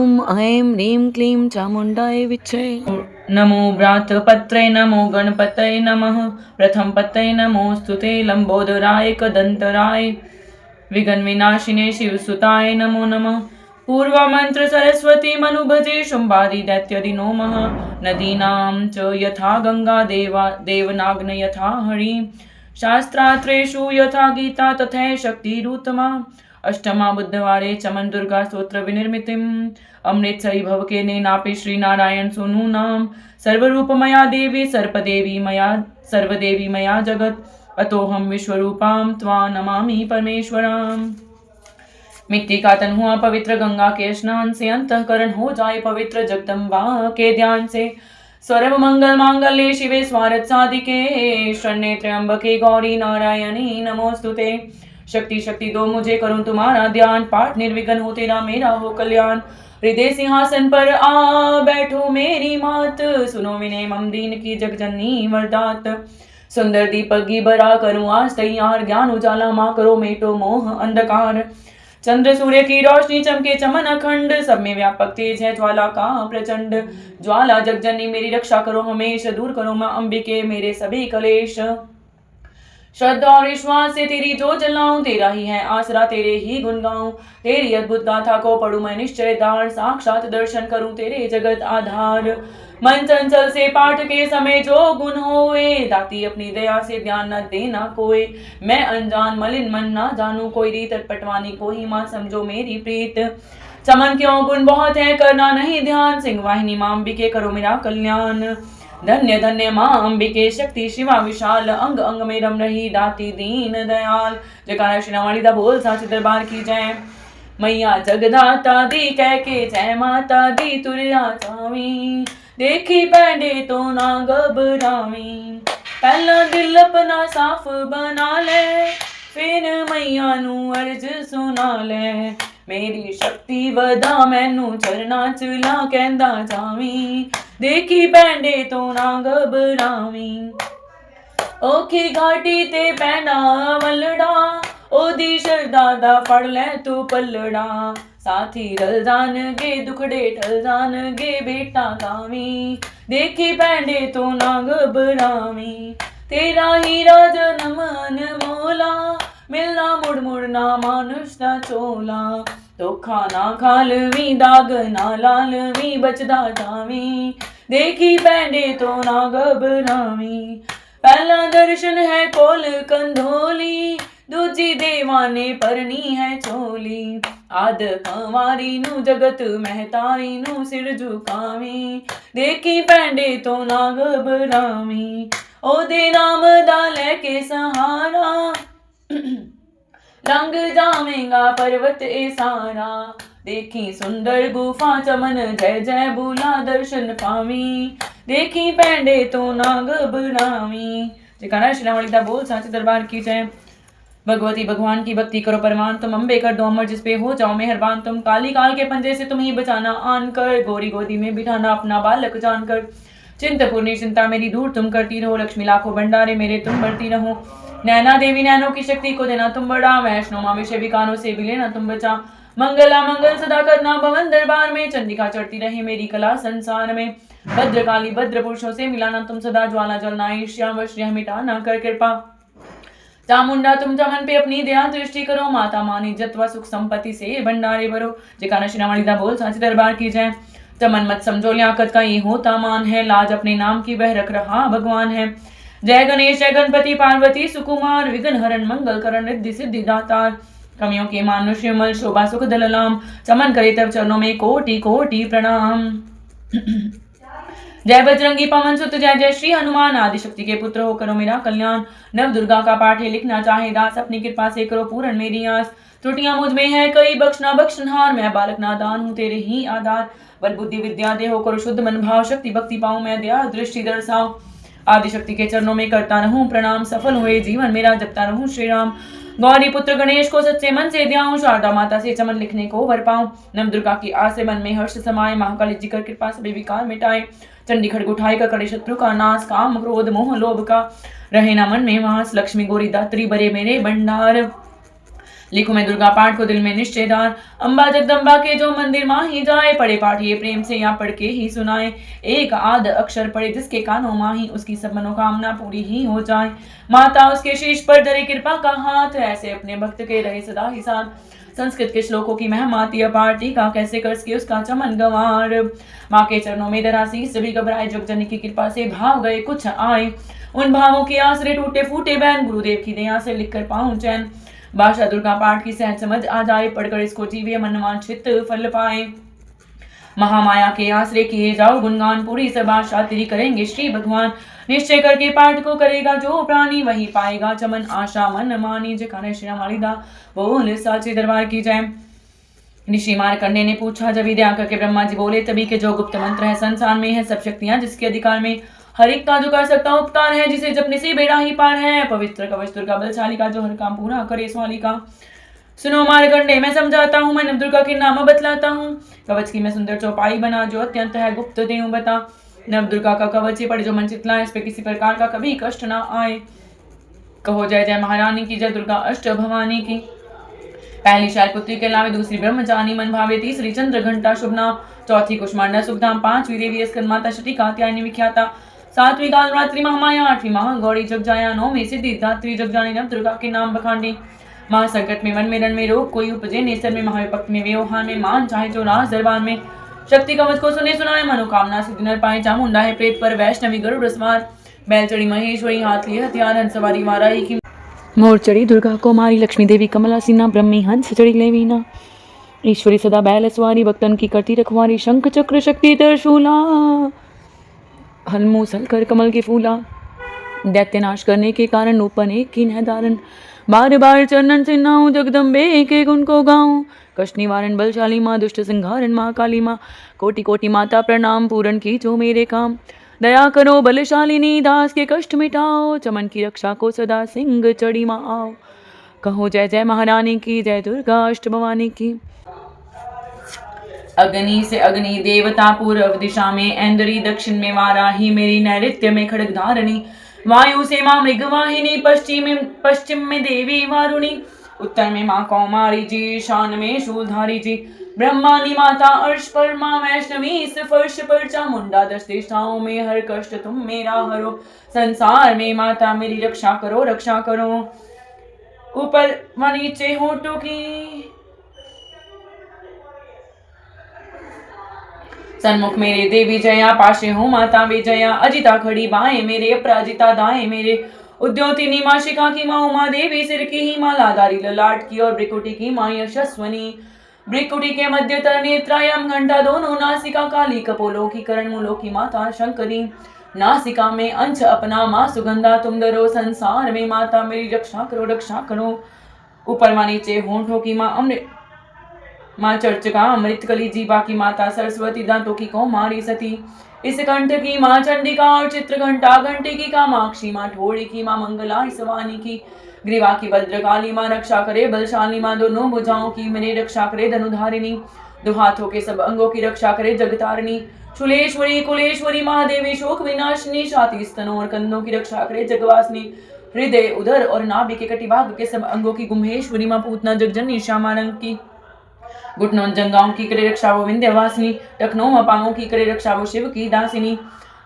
ॐ ऐं ह्रीं क्लीं चामुण्डाय विच्चे। नमो व्रातपत्रे नमो गणपतये नमः। प्रथमपतये नमोस्तुते लंबोदराय कदंतराय विघ्नविनाशिने शिवसुताय नमो नमः। पूर्वमंत्र सरस्वती मनुभजे शुंभादि दैत्यदिनो मः। नदीनां च यथा गंगा देवनाग्न यथा हरि। शास्त्रात्रेषु यथा गीता तथा शक्तिरुत्तमा। अष्टमा बुद्धवारे चमन दुर्गा स्तोत्र विनिर्मितिम्। अमृतसरी भव के नापि श्री नारायण सोनू नाम। सर्वरूपमया देवी सर्वदेवी मया जगत। अतोहम विश्वरूपां त्वा नमामि परमेश्वराम। मिट्टी का तन हुआ पवित्र गंगा के स्नान से। अंतःकरण हो जाए पवित्र जगदम्बा के ध्यान से। स्वरव मंगल मांगल्ये शिवे स्वार्थ साधिके। शरण्ये त्र्यंबके गौरी नारायणी नमोस्तुते। शक्ति शक्ति दो मुझे करूं तुम्हारा ध्यान। पाठ निर्विघ्न हो तेरा मेरा हो कल्याण। हृदय सिंहासन पर आ बैठो मेरी मात। सुनो विनय मम दीन की जगजननी वरदात। सुंदर दीपक घी भरा करूं आज तैयार। ज्ञान उजाला माँ करो मेटो मोह अंधकार। चंद्र सूर्य की रोशनी चमके चमन अखंड। सब में व्यापक तेज है ज्वाला का प्रचंड। ज्वाला जगजननी मेरी रक्षा करो हमेशा। दूर करो माँ अंबिके मेरे सभी कलेश। श्रद्धा और विश्वास से तेरी जो जलाऊं। तेरा ही है आसरा तेरे ही गुण गाऊं। तेरी अद्भुत गाथा को पढ़ूं मैं निश्चय दार। साक्षात दर्शन करूं तेरे जगत आधार। मन चंचल से पाठ के समय जो गुण होए। दाती अपनी दया से ध्यान न देना कोई। मैं अनजान मलिन मन ना जानू कोई। रीत पटवानी को ही माँ समझो मेरी प्रीत। चमन क्यों गुण बहुत है करना नहीं ध्यान। सिंह वाहिनी माँ अंबिके करो मेरा कल्याण। धन्य धन्य माँ अंबिके शक्ति शिवा विशाल। अंग अंग में रम रही दाती दीन दयाल। जयकारा श्री राम वाली दा बोल साचे दरबार की जय। मैया जगदाता दी कह के जय माता दी तुरिया चावी। देखी पैंडे तो ना घबरावी। पहला दिल अपना साफ बना ले। फिर मैया नू अर्ज सुना ले। मेरी शक्ति वधा मैनू चरना चला कहंदा जावी। देखी पैंडे तो ना घबरावी। औखी घाटी ते पैना वलड़ा। ओदी शरदा दा फड़ ले तू पलड़ा। साथी रल जानगे दुखड़े टल जानगे बेटा गावी। देखी पैंडे तो ना घबरावी। तेरा ही राज नमन मोला। मिलना मुड़ मुड़ ना मानुष दा चोला। धोखा ना खालवी दाग ना लालवी बचदा जावी। देखी पैंडे तो ना घबरावी। पहला दर्शन है कोल कंधोली। दूजी देवाने परनी है चोली। आद कंवारी नू जगत महतारी नू सिर झुकावी। देखी पैंडे तो ना घबरावी। ओदे नाम दा लेके सहारा। लंघ जावेगा पर्वत ए सारा। देखी सुंदर गुफा चमन जय जय बोला दर्शन पावी। देखी पैंडे तो ना घबरावी। जयकारा श्री राम वाली दा बोल साचे दरबार की जय। भगवती भगवान की भक्ति करो परमान। तुम अम्बे कर दो अमर जिस पे हो जाओ मेहरबान। तुम काली काल के पंजे से तुम ही बचाना आन कर। गोरी गोदी में बिठाना अपना बालक जानकर। चिंतपूर्णी चिंता मेरी दूर तुम करती रहो। लक्ष्मी लाखों भंडारे मेरे तुम बढ़ती रहो। नैना देवी नैनों की शक्ति को देना तुम बड़ा। वैष्णो माँ विषय विकारों से भी लेना तुम बचा। मंगला मंगल सदा करना भवन दरबार में। चंडिका चढ़ती रहे मेरी कला संसार में। भद्रकाली भद्र पुरुषों से मिलाना तुम सदा। ज्वाला जलना ईर्ष्या वश्य मिटाना कर कृपा। चामुंडा तुम चमन पे अपनी दया दृष्टि करो। माता मान इज्जत व सुख संपत्ति से भंडारे भरो। जयकारा श्री राम वाली दा बोल साचे दरबार की जय। चमन मत समझो लियाकत का ये होता मान है। लाज अपने नाम की वह रख रहा भगवान है। जय गणेश जय गणपति पार्वती सुकुमार। विघ्न हरण मंगल करण रिद्धि सिद्धि दातार। कमियों के मानुष्य मल शोभा सुख दललाम। चमन करे तब चरणों में कोटि कोटि प्रणाम। जय बजरंगी पवन सुत जय जय श्री हनुमान। आदिशक्ति के पुत्र हो करो मेरा कल्याण। नव दुर्गा का पाठ है लिखना चाहे दास। अपनी कृपा से करो पूर्ण मेरी आस। त्रुटियां मुझ में है कई बख्शना बख्शनहार। मैं बालक नादान हूँ तेरे ही आधार। बल बुद्धि विद्या दे हो करो शुद्ध मन भाव। शक्ति भक्ति पाऊं मैं दया दृष्टि दर्शाओ। आदिशक्ति के चरणों में करता रहूं प्रणाम। सफल हुए जीवन मेरा जपता रहूं श्री राम। गौरी पुत्र गणेश को सच्चे मन से ध्याऊं। शारदा माता से चमन लिखने को वर पाऊं। नव दुर्गा की आस से मन में हर्ष समाये। महाकाली जी कर कृपा सभी विकार मिटाए। चंडी खड़ग उठाए कर करे शत्रु का नाश। काम क्रोध मोह लोभ का रहे ना मन में वास। लक्ष्मी गोरी दात्री बरे मेरे भंडार। लिखो मैं दुर्गा पाठ को दिल में निश्चयदार, अम्बा जगदम्बा के जो मंदिर माँ ही जाए, पढ़े पाठ ये प्रेम से या पढ़ के ही सुनाए, एक आध अक्षर पढ़े जिसके कानों माही, उसकी सब मनोकामना पूरी ही हो जाए। माता उसके शीश पर धरे कृपा का हाथ, ऐसे अपने भक्त के रहे सदा ही साथ। संस्कृत के श्लोकों की महिमा अपार, टीका कैसे कर सके उसका चमन गंवार। माँ के चरणों में धरा शीस, सभी घबराए जग जननी की कृपा से भाव गए कुछ आए, उन भावों के आसरे टूटे फूटे बहन, गुरुदेव की दया से लिखकर पाऊं चैन। भाषा दुर्गा पाठ की सहज समझ आ जाए, पढ़कर इसको जीवे मन वांछित फल पाए। महामाया के आश्रय किए जाओ गुणगान, पूरी सब आशा तेरी करेंगे श्री भगवान। निश्चय करके पाठ को करेगा जो प्राणी, वही पाएगा चमन आशा मन मानी। जयकारा श्री राम वालिदा बोल साचे दरबार की जय। ऋषि मार्कंडेय ने पूछा, जब विद्या करके ब्रह्मा जी बोले, तभी के जो गुप्त मंत्र है संसार में है सब शक्तियां जिसके अधिकार में, हर एक का जो कर सकता उपकार है, जिसे जपने से बेड़ा ही पार है। पवित्र कवच दुर्गा बलशाली का, जो हर काम पूरा करे स्वाली का। सुनो मार्कंडेय मैं समझाता हूँ, मैं नवदुर्गा के नाम बतलाता हूँ। कवच की मैं सुंदर चौपाई बना, जो अत्यंत है गुप्त देऊं बता। नवदुर्गा का कवच ये पढ़े जो मन चितलाए, इस पे किसी प्रकार का कभी कष्ट ना आए। कहो जय जय महारानी की, जय दुर्गा अष्ट भवानी की। पहली शैलपुत्री के अलावे दूसरी ब्रह्मचारी मन भावे, तीसरी चंद्र घंटा शुभ नाम, चौथी कुष्मांडा शुभधाम, पांचवी देवी स्कंदमाता, छठी कात्यायनी विख्याता, सातवीं कालरात्रि महामाया, आठवीं महागौरी जग जाया, नौवीं सिद्धिदात्री जग जानी नवदुर्गा के नाम बखाने। महासंकट में मन में रण में रोग कोई उपजे, नेसर में महाविपक्त में व्यवहार में, मान चाहे जो राज दरबार में। शक्ति कवच को सुने सुनाए, मनोकामना सिद्धि नर पाए। चामुंडा है प्रेत पर, वैष्णवी गरुड़ सवार, बैल चढ़ी महेश्वरी, हाथ लिए हथियार, हंस सवारी वाराही की। मोर चढ़ी दुर्गा कुमारी, लक्ष्मी देवी कमला सीना, ब्रह्मी हंस चढ़ी लेवीना। ईश्वरी सदा बैल सवारी, भक्तन की करती रखवारी। शंख चक्र शक्ति त्रिशूला, हलमूसल कर कमल के फूला। दैत्य नाश करने के कारण ऊपर एक की धारण, बार बार चरणन से नाऊं, जगदम्बे एक एक उनको गाऊं। कष्ट निवारण बलशाली माँ, दुष्ट संहारण माँ काली माँ। कोटि कोटि माता प्रणाम, पूरन की जो मेरे काम। दया करो बलशालिनी, दास के कष्ट मिटाओ। चमन की रक्षा को सदा सिंह चढ़ी माँ आओ। कहो जय जय महारानी की, जय दुर्गा अष्ट भवानी की। अग्नि से अग्नि देवता, पूर्व दिशा में ऐन्द्री, दक्षिण में वाराही, मेरी नैऋत्य में खड्ग धारणी। वायु से माँ मृगवाहिनी, पश्चिम में देवी वारुणी, उत्तर में माँ कौमारी जी, ईशान में शूलधारी जी। ब्रह्मानी माता अर्श पर, माँ वैष्णवी इस फर्श पर। चामुंडा 10 दिशाओं में, हर कष्ट तुम मेरा हरो। संसार में माता मेरी रक्षा करो रक्षा करो। ऊपर व नीचे होठों की, सन्मुख मेरे देवी जया, पाशे हो माता विजया। अजिता खड़ी बाएं मेरे, अपराजिता दाएं मेरे। उद्योतिनी माँ शिखा की, माँ उमा देवी सिर की ही, माँ लादारी ललाट की, और ब्रिकुटी की माँ यशस्वनी। ब्रिकुटी के मध्य नेत्रायम घंटा, दोनों नासिका काली, कपोलों की करण, मूलों की माता शंकरी। नासिका में अंश अपना माँ सुगंधा, तुम डरो संसार में माता मेरी रक्षा करो रक्षा करो। ऊपर व नीचे होठों की माँ अमृत, माँ चर्चिका अमृत कली, जीवा की माता सरस्वती, दांतों की कौमारी सती। इस कंठ की माँ चंडिका, और चित्र घंटा घंटे की कामाक्षी माँ, ठोड़ी की माँ मंगला सवानी की। ग्रीवा की भद्रकाली माँ, रक्षा करे बलशाली माँ, दोनों भुजाओं की मेरे रक्षा करे धनुधारिणी। दो हाथों के सब अंगों की रक्षा करे जगतारिणी। शूलेश्वरी कुलेश्वरी महादेवी, शोक विनाशिनी, छाती स्तनों और कंधों की रक्षा करे जगवासिनी। हृदय उदर और नाभि के कटिभाग के सब अंगों की गुम्हेश्वरी माँ, पूतना जगजननी श्यामा रंग की। घुटनों जंगाओं की करे रक्षा वो विंध्यवासिनी, टखनों अपांगों की करे रक्षा वो शिव की दासिनी।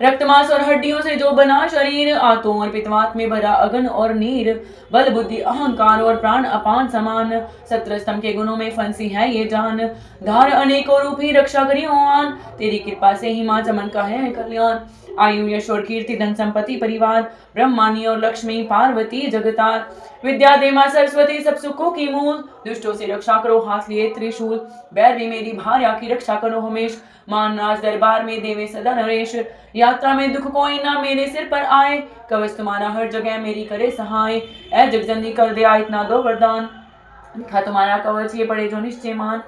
रक्त मांस और हड्डियों से जो बना शरीर, आतों और पित्तवात में भरा अगन और नीर। बल बुद्धि अहंकार और प्राण अपान समान, 17 स्तंभ के गुणों में फंसी है ये जान। धार अनेकों रूपी रक्षा करियो आन, तेरी कृपा से ही माँ चमन का है कल्याण। आयु यश और कीर्ति धन संपत्ति परिवार, ब्रह्मानी और लक्ष्मी पार्वती जगतार। विद्या दे माँ सरस्वती सब सुखों की मूल, दुष्टों से रक्षा करो हाथ लिए त्रिशूल। बैर भी मेरी भार्या की रक्षा करो हमेश, मान राज दरबार में देवे सदा नरेश। यात्रा में दुख कोई ना मेरे सिर पर आए, कवच तुम्हारा हर जगह मेरी करे सहाय। ऐ जगजननी कर दे इतना दो वरदान, लिखा तुम्हारा कवच ये पढ़े जो निश्चय मान।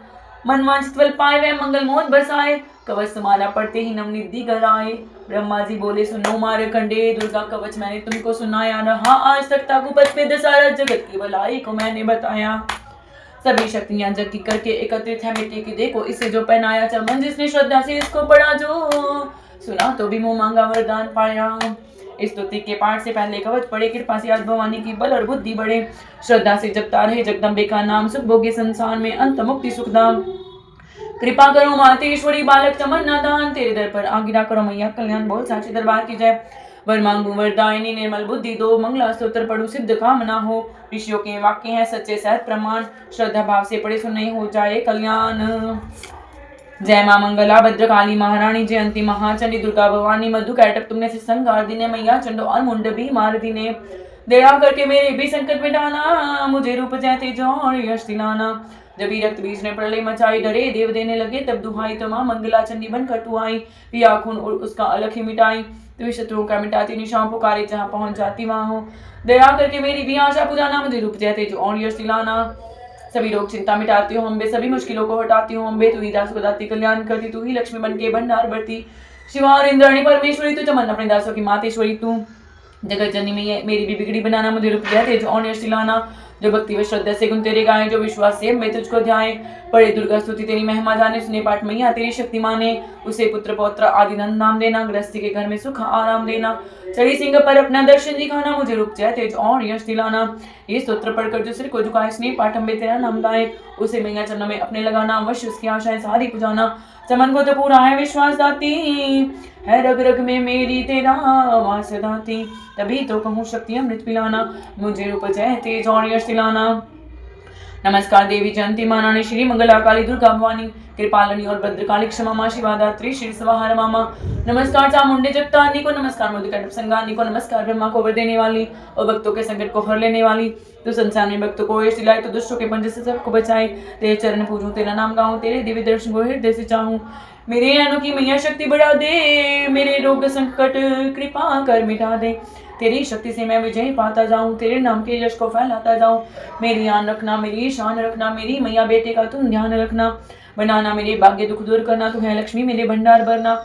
मन वांछित फल पाए वह मंगल मोद बरसाए, कवच तुम्हारा पढ़ते ही नवनिधि घर आए। ब्रह्मा जी बोले सुनो मार्कंडेय, दुर्गा कवच मैंने तुमको सुनाया रहा आज तक। ताकुपत पे सारा जगत की भलाई को मैंने बताया। सभी शक्तियां जग की करके एकत्रित है मिट्टी की, देखो इसे जो पहनाया चमन। जिसने श्रद्धा से इसको पढ़ा जो, सुना तो भी मुंह मांगा वरदान पाया। इस स्तुति के पाठ से पहले कवच पढ़े, कृपा से आज भवानी की बल और बुद्धि बढ़े। श्रद्धा से जपता रहे जगदम्बे का नाम, सुख भोगे संसार में अंत मुक्ति सुखधाम। कृपा करो मातेश्वरी, बालक तमन्ना दान, तेरे दर पर आ गिरा करो मैया कल्याण। बोल साचे दरबार की जय। वर मांगू वरदायिनी, निर्मल बुद्धि दो, मंगला स्तोत्र पढ़ू सिद्ध कामना हो। ऋषियों के वाक्य हैं सच्चे सहज प्रमाण, श्रद्धा भाव से पढ़े सुने हो जाए कल्याण। जय मां मंगला भद्रकाली महारानी, जयंती महाचंडी, दुर्गा भवानी, मधु कैटक तुमने से संगार दीने, मैया चंडो और मुंड भी मार दीने। दया करके मेरे भी संकट मिटाना, मुझे रूप जयते जो और यश दिलाना। जब रक्त बीज ने प्रलय मचाई, डरे देव देने लगे तब दुहाई, तो मां मंगला चंडी बनकर तू आई, पिया खून और उसका अलख ही मिटाई। तू शत्रुओं का मिटाती, निशान पुकारे जहां पहुंच जाती वहां हो। दया करके मेरी भी आशा पुजाना, मुझे रूप जयते जो और यश दिलाना। सभी लोग चिंता मिटाती हो अम्बे, सभी मुश्किलों को हटाती हो अम्बे, तू ही दास को दाती कल्याण करती, तू ही लक्ष्मी बन के भंडार भरती। शिवा इंद्राणी परमेश्वरी, तू चमन अपने दासों की मातेश्वरी, तू जगत जननी में मेरी भी बिगड़ी बनाना, मुझे रूप जयते जो और यश दिलाना। जो भक्ति व श्रद्धा से गुण तेरे गाएं, जो विश्वास से मैं तुझको ध्याए। पढ़े दुर्गा स्तुति तेरी महिमा जाने, सुने पाठ मैया तेरी शक्ति माने। उसे पुत्र पौत्र आदि नंद नाम देना, गृहस्थी के घर में सुख आराम देना। चढ़ी सिंह पर अपना दर्शन दिखाना, मुझे रूप जय तेज और यश दिलाना। ये स्तोत्र पढ़कर जो सिर को झुकाए, स्नेह पाठ अम्बे तेरा नाम गाए, उसे मैया चरणों में अपने लगाना, अवश्य उसकी आशाएं सारी पुजाना। चमन को तो पूरा है विश्वास दाती, है रग रग में मेरी तेरा वास दाती। तभी तो कहूँ शक्ति अमृत पिलाना, मुझे रूप जय तेज और यश दिलाना। नमस्कार देवी जयंती महारानी, श्री मंगला काली, दुर्गा भवानी, कृपालनी और भद्रकाली, क्षमा माँ शिवादात्री, श्री स्वाहार मामा। नमस्कार चामुंडे जगतारनी को, नमस्कार मधुकैटभ संगारनी को, नमस्कार ब्रह्मा को वर देने वाली और भक्तों के संकट को हर लेने वाली। तो संसार में भक्तों को यश दिलाए, तो दुष्टों के पंजे से सबको बचाए। तेरे चरण पूजूं, तेरा नाम गाऊं, तेरे दिव्य दर्शन को हृदय से चाहूं। मेरे अनु की मैया शक्ति बढ़ा दे, मेरे रोग संकट कृपा कर मिटा दे। तेरी शक्ति से मैं विजय पाता जाऊं, तेरे नाम के यश को फैलाता जाऊं। मेरी आन रखना, मेरी शान रखना, मेरी मैया बेटे का तुम ध्यान रखना। बनाना मेरे भाग्य दुख दूर करना, तू है लक्ष्मी मेरे भंडार भरना।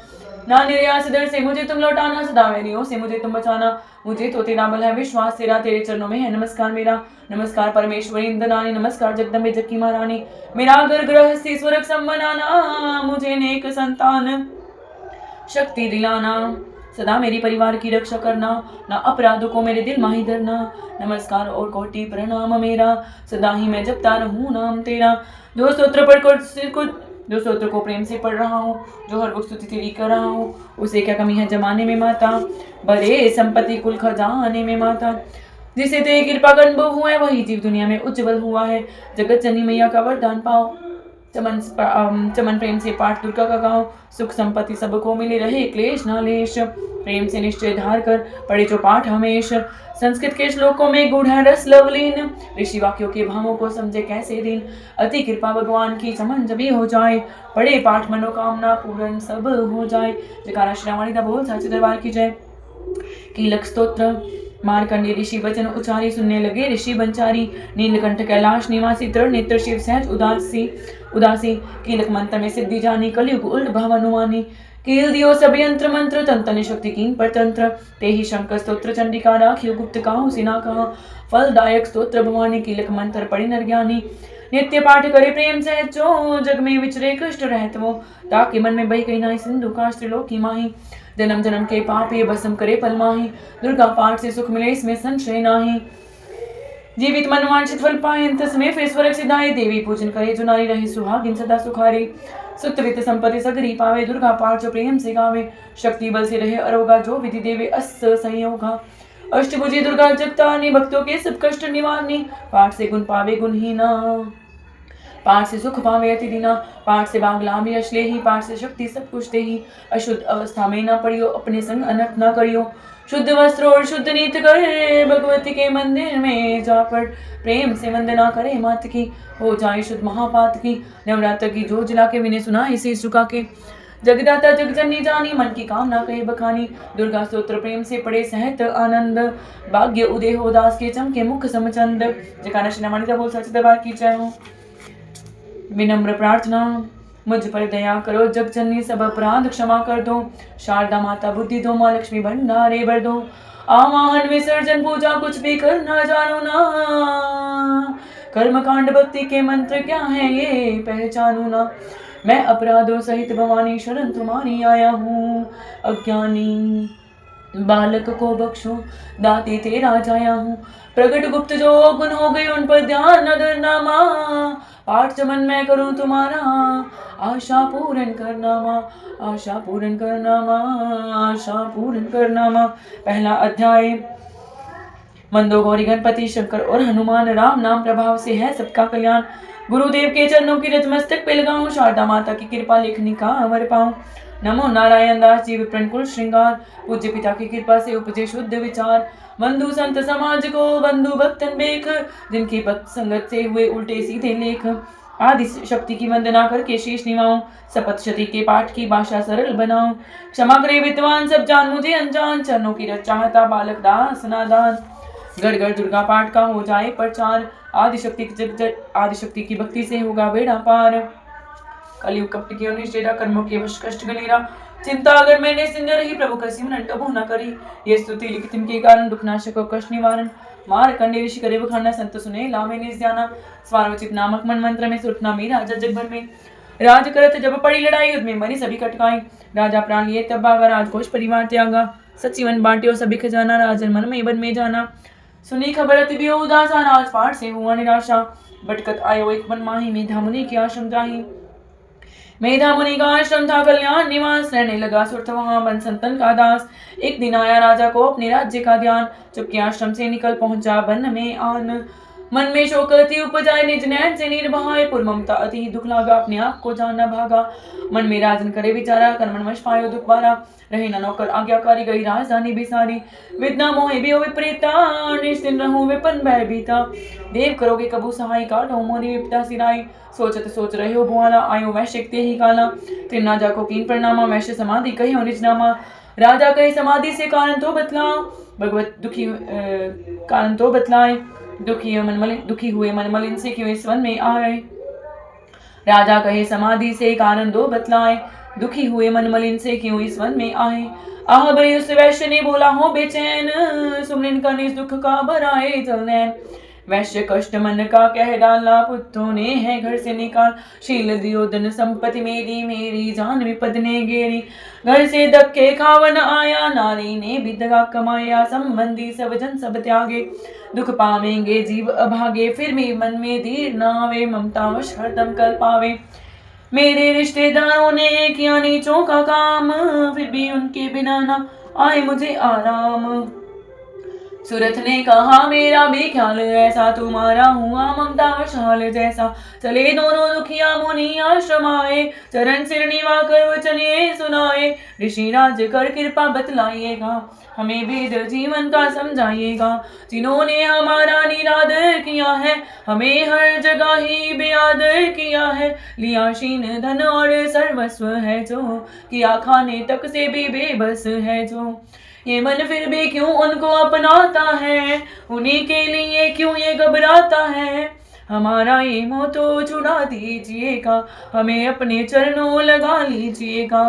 ना निर्यास दर से मुझे तुम लौटाना, सदा वैरियों से मुझे तुम बचाना। मुझे तो तेरा बल है, विश्वास तेरा, तेरे चरणों में है नमस्कार मेरा। नमस्कार परमेश्वरी इंद्राणी, नमस्कार जगदम्बे जग की महारानी। मेरा घर गृहस्थी स्वर्ग सम बनाना, मुझे नेक संतान शक्ति दिलाना। सदा मेरी परिवार की रक्षा करना, ना अपराधों को मेरे दिल माही धरना। नमस्कार और कोटि प्रणाम मेरा, सदा ही मैं जपता रहूं नाम तेरा। जो स्तोत्र को प्रेम से पढ़ रहा हूँ, जो हर वक्त स्तुति तेरी कर रहा हूँ, उसे क्या कमी है जमाने में माता, बड़े संपत्ति कुल खजाने में माता। जिसे तेरी कृपा का अनुभव हुआ है, वही जीव दुनिया में उज्जवल हुआ है। जगत जननी मैया का वरदान पाओ, चमन प्रेम से पाठ दुर्गा का गाओ। सुख संपत्ति सबको मिले, रहे क्लेश नालेश। प्रेम से निश्चय धार कर पढ़े जो पाठ हमेश। संस्कृत के श्लोकों में गुण है रस लवलीन, ऋषि वाक्यों के भावों को समझे कैसे दिन। अति कृपा भगवान की समन जब हो जाए, पढ़े पाठ मनोकामना पूर्ण सब हो जाए। जयकारा श्री रामानी दा बोल साचे दरबार की जय। कीलक स्तोत्र। मार्कंडेय ऋषि वचन उचारी, सुनने लगे ऋषि बंचारी। नीलकंठ कैलाश निवासी, तृण नेत्र शिव सहज उदासी। कीलक मंत्र में सिद्धि जानी, कलयुग उल्ट भवनुमानी। कील दियो सब यंत्र मंत्र, तंत्र शक्ति कीन पर तंत्र। ते ही शंकर स्तोत्र चंडिका राखियो, गुप्त काहू सिना कहा। फलदायक स्तोत्र भवानी, कीलक मंत्र पढ़ी नर ज्ञानी। नित्य पाठ करे प्रेम सहजो, जग में विचरे कष्ट रहत वो। ताकि मन में बही कही नाई, सिंधु काश त्रिलोकी माही। जन्म जन्म के पाप ये भस्म करे पल माही, दुर्गा पाठ से सुख मिले इसमें संशय नाही। जीवित मन वांछित फल पाए, अंत में फिर स्वर्ग सिधाए। देवी पूजन करे जो नारी रहे सुहागिन सदा सुखारी। सुत वित्त संपत्ति सगरी पावे, दुर्गा पाठ जो प्रेम से गावे। शक्ति बल से रहे अरोगा, जो विधि देवे अस संयोगा। अष्टभुजी दुर्गा जगतारनी, भक्तों के सब कष्ट निवारनी। पाठ से गुण पावे गुणहीना, पाठ से सुख पावे अति दीना। पाठ से बाग लाभ यश ले ही, पाठ से शक्ति सब कुछ दे ही। अशुद्ध अवस्था में न पड़ियो, अपने संग अनर्थ न करियो। शुद्ध वस्त्र और शुद्ध नीत करे, भगवती के मंदिर में जा पड़। प्रेम से वंदना करे मात की, हो जाए शुद्ध महापात की। नवरात्र की जोत जला के विनय सुना इसे झुका के। जगदाता जगजननी जानी, मन की कामना कहे बखानी। दुर्गा स्तोत्र प्रेम से पढ़े सहत आनंद, भाग्य उदय हो दास के चमके मुख समचंद। जयकारा श्री रामानी दा बोल साचे दरबार की जय हो। विनम्र प्रार्थना, मुझ पर दया करो जगजननी, सब अपराध क्षमा कर दो। शारदा माता बुद्धि दो, माँ लक्ष्मी भंडारे भर दो। आवाहन विसर्जन पूजा कुछ भी करना जानो ना। कर्मकांड भक्ति के मंत्र क्या है ये पहचानो ना। मैं अपराधों सहित भवानी शरण तुम्हारी आया हूँ। अज्ञानी बालक को बख्शो दाते तेरा जाया हूँ। प्रगट गुप्त जो गुण हो गए उन पर ध्यान न धरना माँ। पाठ चमन मैं करूँ तुम्हारा आशा पूर्ण करना माँ। आशा पूर्ण करना माँ। आशा पूर्ण करना माँ। पहला अध्याय। मंदो गौरी गणपति शंकर और हनुमान राम नाम प्रभाव से है सबका कल्याण। गुरुदेव के चरणों की रज मस्तक पे लगाऊं। शारदा माता की कृपा लिखने का अमर पाऊं। नमो नारायण दास जी विप्रण कुल श्रृंगार। पूज्य पिता की कृपा से उपजे शुद्ध विचार। बंधु संत समाज को बंधु भक्तन बेख। जिनकी भक्त संगत से हुए उल्टे सीधे लेख। आदि शक्ति की वंदना करके शीश निवाऊं। शपथ शती के पाठ की भाषा सरल बनाऊं। क्षमा करे विद्वान सब जान मुझे अनजान। चरणों की रज चाहता बालक दास नादान। गढ़ गढ़ दुर्गा पाठ का हो जाए प्रचार। आदिशक्ति की भक्ति से होगा बेड़ा पार। कलयुग कपट की निष्ठेरा कर्मों के वश कष्ट गलेरा। चिंता अगर मैंने सिंधु रही प्रभु का सिमरन कबू न करी। ये स्तुति लिखित इनके कारण दुख नाशक और कष्ट निवारण। मार कंडे ऋषि करे बखाना संत सुने लावे निज ध्याना। स्वारोचित नामक मन मंत्र में सुरतना मीरा जग भर में। राज करत जब पड़ी लड़ाई युद्ध में मरी सभी कटकाई। राजा प्राण लिए तब भागा राजकोष परिवार त्यागा। सचिवन बांटे सभी खजाना राजन मन में बन में जाना। सुनी खबर अति भी उदासा राजपाट से हुआ निराशा। भटकत आयो एक मन माही मेधा मुनि की आश्रम जाही। मेधा मुनि का आश्रम था कल्याण निवास। रहने लगा सुरथ वहां बन संतन का दास। एक दिन आया राजा को अपने राज्य का ध्यान। चुपके आश्रम से निकल पहुंचा वन में आन। मन में शोक अति उपजाए निज नैन से नीर बहाए। पुर ममता अति दुख लागा अपने आप को जानना भागा। मन में राजन करे विचारा कर्मण वश पायो दुख बारा। रहे न नौकर आज्ञाकारी गई राजधानी बिसारी। विद्ना मोहे भी हो विपरीता निश्चिन रहूं विपन भय बीता। देव करोगे कबू सहाय काटो मोरी विपदा सिराई। सोचत सोच रहे हो भुआला आयो वैश्य ते ही काला। तिन्ना जाको कीन प्रणामा वैश्य समाधि कही हो निजनामा। राजा कहे समाधि से कारण तो बतलाओ। भगवत दुखी कारण तो बतलाए। दुखी हुए मन मलिन से क्यों इस वन में आए। राजा कहे समाधि से कारण दो बतलाए। दुखी हुए मन मलिन से क्यों इस वन में आए। आह भरी उस वैश्य ने बोला हो बेचैन। सुमलिन का निज दुख का भराए जलनैन। वैश्य कष्ट मन का कह डाला पुत्रों ने है घर से निकाल। शील दियो धन संपत्ति मेरी मेरी जान विपद ने गेरी। घर से धक्के खावन आया नारी ने भी दगा कमाया। संबंधी सब जन सब त्यागे दुख पावेंगे जीव अभागे। फिर भी मन में धीर न आवे ममतावश हरदम कल पावे। मेरे रिश्तेदारों ने किया नीचों का काम। फिर भी उनके बिना न आए मुझे आराम। सूरत ने कहा मेरा भी ख्याल ऐसा तुम्हारा हुआ ममता वशाल जैसा। चले दोनों दुखिया मुनि आश्रम आए। चरण सिर निवा कर वचने सुनाए। ऋषि राज कर कृपा बतलाइएगा। हमें वेद जीवन का समझाइएगा। जिन्होंने हमारा निरादर किया है हमें हर जगह ही बेआदर किया है। लिया शीन धन और सर्वस्व है जो। किया खाने तक से भी बेबस है जो। ये मन फिर भी क्यों उनको अपनाता है। उन्हीं के लिए क्यों ये घबराता है। हमारा ये मोह तो छुड़ा दीजिएगा। हमें अपने चरणों लगा लीजिएगा।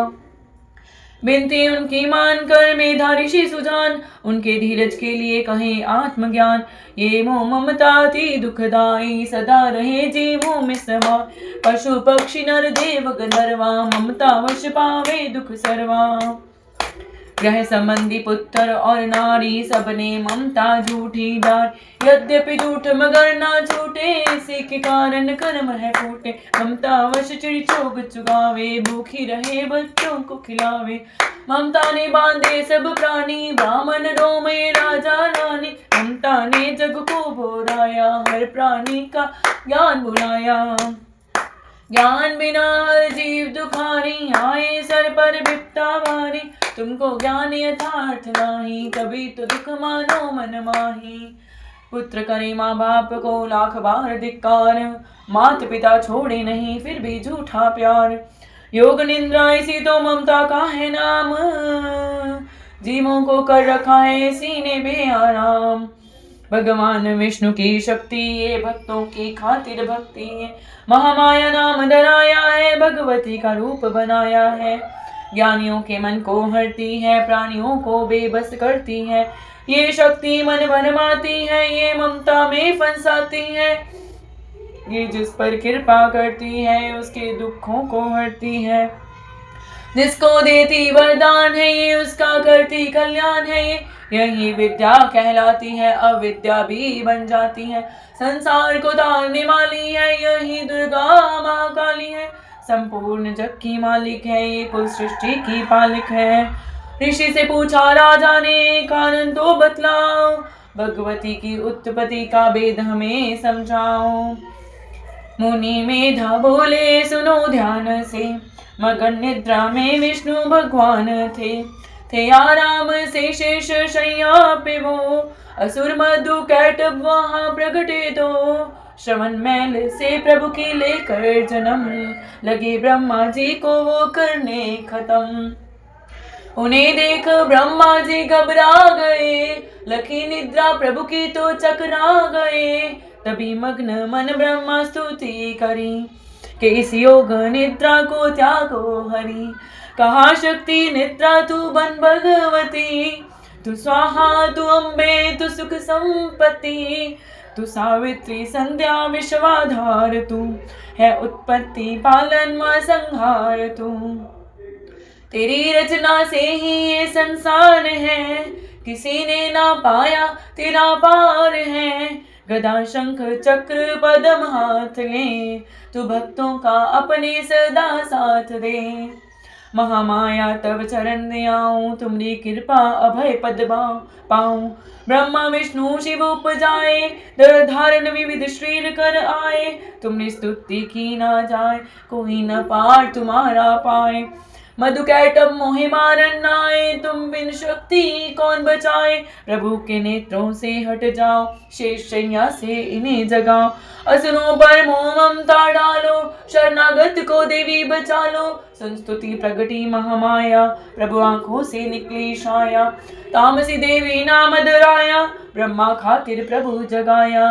बिनती उनकी मानकर मेधा ऋषि सुजान। उनके धीरज के लिए कहें आत्मज्ञान। ये मोह ममता थी दुखदाई सदा रहे जीवों में समा। पशु पक्षी नर देव गंधर्वा ममता वश पावे दुख सर्वा। ग्रह संबंधी पुत्र और नारी सबने ममता झूठी डार। यद्यपि झूठ मगर ना छूटे इसी के कारण कर्म है फूटे। ममता वश चिड़ी चोग चुगावे भूखी रहे बच्चों को खिलावे। ममता ने बांधे सब प्राणी ब्राह्मण रोमे राजा रानी। ममता ने जग को भोराया हर प्राणी का ज्ञान बुलाया। ज्ञान बिना हर जीव दुखारी आए सर पर विपदा भारी। तुमको ज्ञान यथार्थ नाही कभी तो दुख मानो मन माही। पुत्र करे माँ बाप को लाख बार धिक्कार। मात पिता छोड़े नहीं फिर भी झूठा प्यार। योग निंद्रा इसी तो ममता का है नाम। जीवों को कर रखा है सीने बेआराम। भगवान विष्णु की शक्ति ये भक्तों की खातिर भक्ति है। महामाया नाम धराया है भगवती का रूप बनाया है। ज्ञानियों के मन को हरती है प्राणियों को बेबस करती है। ये शक्ति मन भरमाती है ये ममता में फंसाती है। ये जिस पर कृपा करती है उसके दुखों को हरती है। जिसको देती वरदान है ये, उसका करती कल्याण है ये। यही विद्या कहलाती है, अविद्या भी बन जाती है। संसार को तारने वाली है, यही दुर्गा महाकाली है। संपूर्ण जग की मालिक है ये, कुल सृष्टि की पालिक है। ऋषि से पूछा राजा ने, कारण तो बतलाओ, भगवती की उत्पत्ति का भेद हमें समझाओ। मुनि मेधा बोले सुनो ध्यान से, मगन निद्रा में विष्णु भगवान थे आराम से शेष शैया पे वो। असुर मधु कैटब वहाँ प्रगटे तो, श्रवण मैल से प्रभु की लेकर जन्म, लगे ब्रह्मा जी को वो करने खत्म। उन्हें देख ब्रह्मा जी घबरा गए, लखी निद्रा प्रभु की तो चकरा गए। तभी मग्न मन ब्रह्मा स्तुति करी, कि इस योग निद्रा को त्यागो हरि। कहा शक्ति निद्रा तू बन भगवती, तू स्वाहा तू अम्बे तू सुख संपत्ति। तू सावित्री संध्या विश्वाधार, तू है उत्पत्ति पालन व संहार। तू तेरी रचना से ही ये संसार है, किसी ने ना पाया तेरा पार है। गदा शंख चक्र पद्म हाथ ले, तू भक्तों का अपने सदा साथ दे। महामाया तब चरण दे आऊं, तुम्हारी कृपा अभय पद पाऊं। ब्रह्मा विष्णु शिव उपजाए, दर धारण विविध शरीर कर आए। तुमने स्तुति की ना जाए, कोई न पार तुम्हारा पाए। मधु कैटब मोहि मारन आए, तुम बिन शक्ति कौन बचाए। प्रभु के नेत्रों से हट जाओ, शेष शैया से इन्हें जगाओ। असुरों पर मोह ममता डालो, शरणागत को देवी बचा लो। संस्तुति प्रगटी महामाया, प्रभु आंखों से निकली छाया। तामसी देवी नाम धराया, ब्रह्मा खातिर प्रभु जगाया।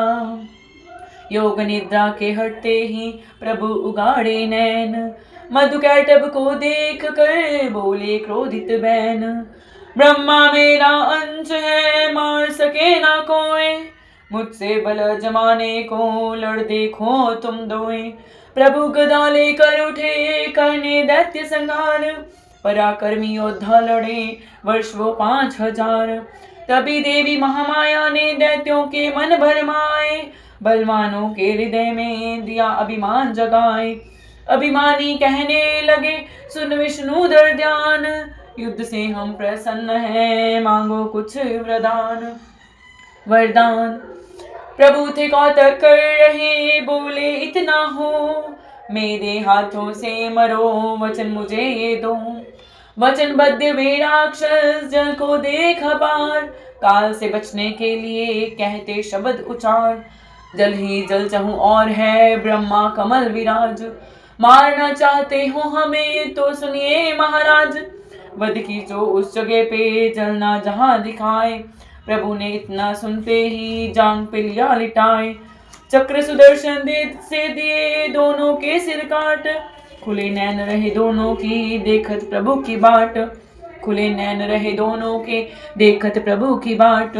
योग निद्रा के हटते ही प्रभु उगाड़े नैन, मधु कैटब को देख कर बोले क्रोधित बैन। ब्रह्मा मेरा अंश है, मार सके ना कोई। मुझसे बल जमाने को लड़ देखो तुम दोए। प्रभु गदा लेकर उठे, करने दैत्य संहार। पराक्रमी योद्धा लड़े, वर्ष वो 5000। तभी देवी महामाया ने दैत्यों के मन भरमाए। बलवानों के हृदय में दिया अभिमान जगाए। अभिमानी कहने लगे, सुन विष्णु दर ध्यान। युद्ध से हम प्रसन्न हैं, मांगो कुछ वरदान। प्रभु थे कौतक कर रहे, बोले इतना हो, मेरे हाथों से मरो, वचन मुझे ये दो। वचनबद्ध वे राक्षस जल को देख पार, काल से बचने के लिए कहते शब्द उचार। जल ही जल चहूं और है ब्रह्मा कमल विराज। मारना चाहते हो हमें तो सुनिए महाराज। वध की जो उस जगह पे जलना जहां दिखाए। प्रभु ने इतना सुनते ही जांग पे लिया लिटाए। चक्र सुदर्शन से दिए दोनों के सिर काट। खुले नैन रहे दोनों की देखत प्रभु की बाट। खुले नैन रहे दोनों के देखत प्रभु की बाट।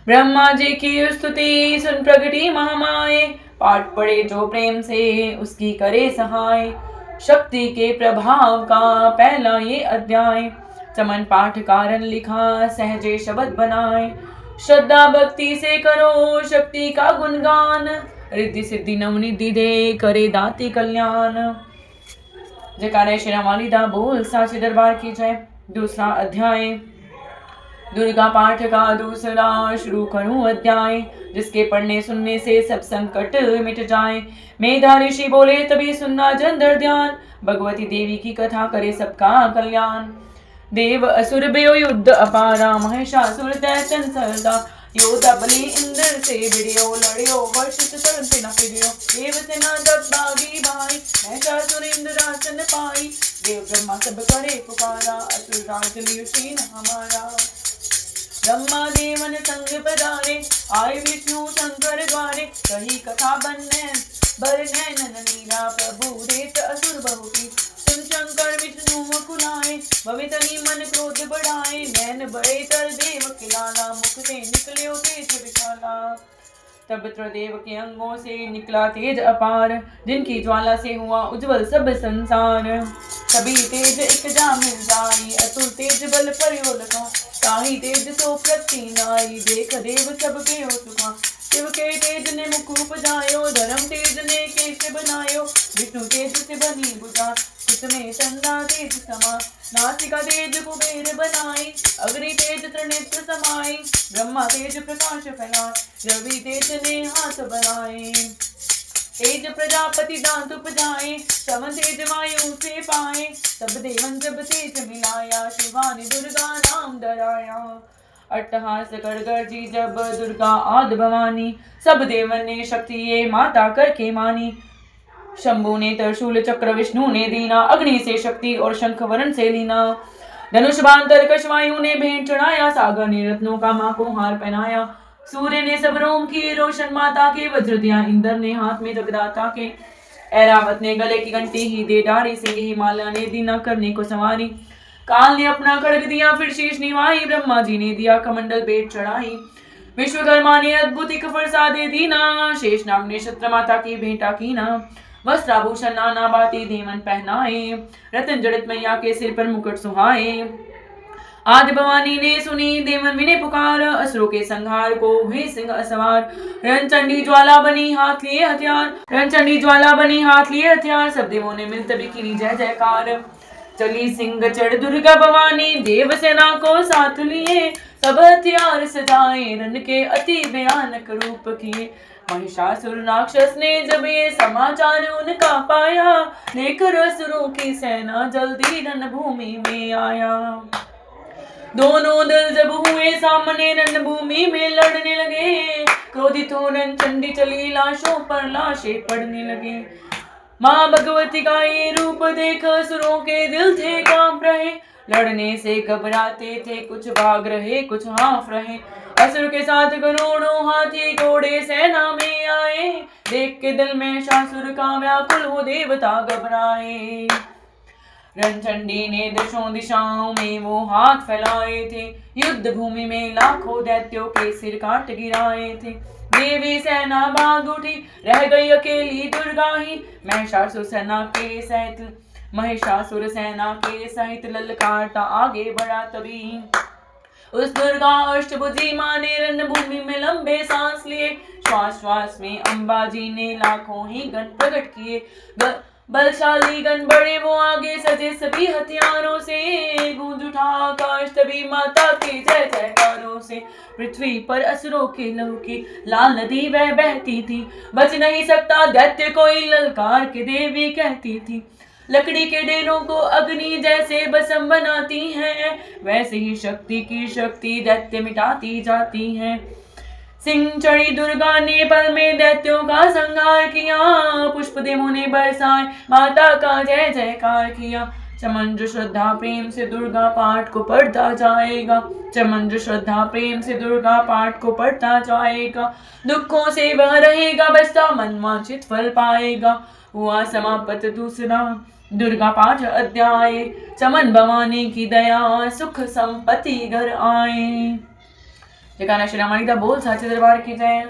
ब्रह्मा जी की स्तुति सुन प्रगटी महामाए। पाठ पढ़े जो प्रेम से उसकी करे सहाय। शक्ति के प्रभाव का पहला ये अध्याय। चमन पाठ कारण लिखा सहजे शब्द बनाए। श्रद्धा भक्ति से करो शक्ति का गुणगान। रिद्धि सिद्धि नवनिधि दे करे दाती कल्याण। जयकारे श्री राम वालीदा बोल साचे दरबार की जय। दूसरा अध्याय। दुर्गा पाठ का दूसरा शुरू करूं अध्याय। जिसके पढ़ने सुनने से सब संकट मिट जाए। मेधा ऋषि बोले तभी सुनना जन ध्यान। भगवती देवी की कथा करे सबका कल्याण। देव असुर भयो युद्ध अपारा। महिषासुर दैत्यन सरदा। योद्धा बलि इंद्र से भिड़ियो लड़ियो। वर्षित सर्व सेना फिरियो। देव सेना तब भागी भाई। महिषासुर इंद्रासन पाई। देव ब्रह्मा सब करे पुकारा। असुर राज लियो शीन हमारा। ब्रह्मा देवन संग पधारे। आए विष्णु शंकर द्वारे। कही कथा बर नैन नीरा। प्रभु देत असुर बहुती। सुन शंकर विष्णु मुकुलाए। भवितनी मन क्रोध बढ़ाए। नैन बड़े तर देव खिलाना। मुख से निकल्यो तेज विशाला। तब त्रिदेव के अंगों से निकला तेज अपार, जिनकी ज्वाला से हुआ उज्जवल सब संसार। तभी तेज एक जा मिल जाई, अतुल तेज बल पर्यो लगा, ताही तेज सो प्रति नाई, देख देव सबके हो सुखा। शिव के तेज ने मुख उपजायो, धर्म तेज ने केश बनायो, विष्णु तेज से बनी भुजा, में चंदा तेज समा, नासिका तेज कुबेर बनाई, अग्नि तेज त्रिनेत्र समाई, ब्रह्मा तेज प्रकाश फैलाए, रवि तेज ने हाथ बनाए, तेज प्रजापति दांत उपजाए, समन तेज वायु से पाए, सब देवन जब तेज मिलाया, शिवानी दुर्गा नाम धराया। अट्टहास कर गर्जी जब दुर्गा आद भवानी, सब देवन ने शक्ति ये माता करके मानी। शंभु ने त्रिशूल चक्र, विष्णु ने दीना, अग्नि से शक्ति और शंख वरण से लीना। धनुष बाण तरकश वायु ने भेंट चढ़ाया, सागर ने रत्नों का मां को हार पहनाया। सूर्य ने सब रोम किए रोशन माता के, वज्र दिया इंद्र ने हाथ में जगदाता के। ऐरावत ने गले की घंटी ही दे डारी, सिंह हिमालय ने दीना करने को संवारी। काल ने अपना खड्ग दिया, फिर शीश निवाई, ब्रह्मा जी ने दिया कमंडल पेट चढ़ाई। विश्वकर्मा ने अद्भुत एक फरसा दे दीना, शेषनाग ने शत्र माता की भेंटा कीना। वस्त्राभूषण नाना बाती देवन पहनाए, रतन जड़ित मैया के सिर पर मुकुट सुहाए। आदि भवानी ने सुनी देवन विने पुकार, असुरों के संहार को हुए सिंह असवार। रणचंडी ज्वाला बनी हाथ लिए हथियार, रणचंडी ज्वाला बनी हाथ लिए हथियार, सब देवों ने मिल तभी की जय जयकार। चली सिंह चढ़ दुर्गा भवानी, देव सेना को साथ लिए, सब हथियार सजाए, रण के अति भयानक रूप किए। महिषासुर राक्षस ने जब ये समाचार उनका पाया, लेकर असुरों की सेना जल्दी रणभूमि में आया। दोनों दल जब हुए सामने रणभूमि में लड़ने लगे, क्रोधित हो रणचंडी चली, लाशों पर लाशें पड़ने लगे। मां भगवती का ये रूप देख असुरों के दिल थे कांप रहे, लड़ने से घबराते थे, कुछ भाग रहे कुछ हाँफ रहे। असुर के साथ करोड़ों हाथी घोड़े सेना में आए, देख के दिल में शासुर का व्याकुल हो देवता घबराए। रणचंडी ने दिशों दिशाओं में वो हाथ फैलाए थे, युद्ध भूमि में लाखों दैत्यों के सिर काट गिराए थे। देवी सेना भाग उठी, रह गई अकेली दुर्गा ही, महिषासुर सेना के सहित ललकारता आगे बढ़ा। तभी उस दुर्गा अष्टभुजी मां ने रणभूमि में लंबे सांस लिए, श्वास श्वास में अंबाजी ने लाखों ही गण प्रकट किए। बलशाली गण बड़े वो आगे सजे सभी हथियारों से, गूंज उठा आकाश तभी माता की जय जयकारों से। पृथ्वी पर असुरों के लहू की लाल नदी वह बहती थी, बच नहीं सकता दैत्य कोई, ललकार के देवी कहती थी। लकड़ी के डेरों को अग्नि जैसे बसम बनाती है, वैसे ही शक्ति की शक्ति दैत्य मिटाती जाती है। सिंह चढ़ी दुर्गा ने पल में दैत्यों का संहार किया, पुष्प देवों ने बरसाए, माता का जय जयकार किया। चमन जो श्रद्धा प्रेम से दुर्गा पाठ को पढ़ता जाएगा, चमन जो श्रद्धा प्रेम से दुर्गा पाठ को पढ़ता जाएगा, दुखों से वह रहेगा बचता, मनवांछित फल पाएगा। हुआ समाप्त दूसरा दुर्गा पाठ अध्याय, चमन भवानी की दया, सुख संपत्ति घर आए। जयकारा श्री रामानी दा बोल साचे दरबार की जय।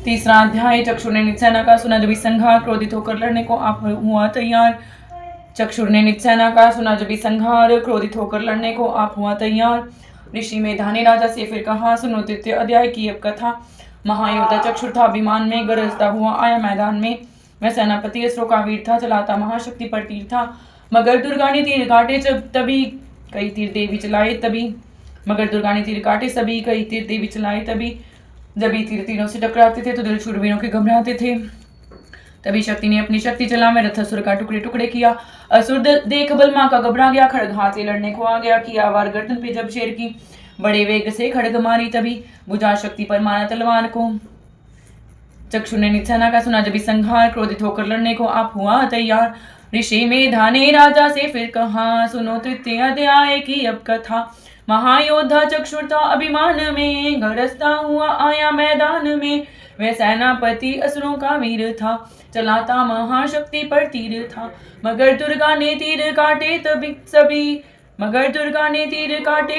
तीसरा अध्याय, चक्षुर ने नित्सेना का सुना जब संहार, क्रोधित होकर लड़ने को आप हुआ तैयार। चक्षुर ने नित्सेना का सुना जब संहार, क्रोधित होकर लड़ने को आप हुआ तैयार। ऋषि मेधाने राजा से फिर कहा, सुनो तृतीय अध्याय की अब कथा। महायोद्धा चक्षुर था, अभिमान में गरजता हुआ आया मैदान में। वह सेनापति असुरों का वीर था, चलाता महाशक्ति पर तीर था। मगर दुर्गा ने तीर काटे तभी कई तीर देवी चलाए तभी मगर दुर्गा ने तीर काटे सभी कई तीर देवी चलाए तभी। जब ये तीर तीरों से टकराते थे तो दिल शूरवीरों के घबराते थे। तभी शक्ति ने अपनी शक्ति चला में रथ असुर का टुकड़े टुकड़े किया। असुर देख बलमा का घबरा गया, खड़ग हाथ से लड़ने को आ गया। किया वार गर्दन पे जब शेर की, बड़े वेग से खड़ग मारी तभी भुजा शक्ति पर मारा तलवार को। चक्षु ने नित्सेना का सुना जब संहार, क्रोधित होकर लड़ने को आप हुआ तैयार। ऋषि मेधाने राजा से फिर कहा, सुनो तृतीय अध्याय की अब कथा। महायोद्धा चक्षुर था, अभिमान में गरजता हुआ आया मैदान में। वह सेनापति असुरों का वीर था, चलाता महाशक्ति पर तीर था। मगर दुर्गा ने तीर काटे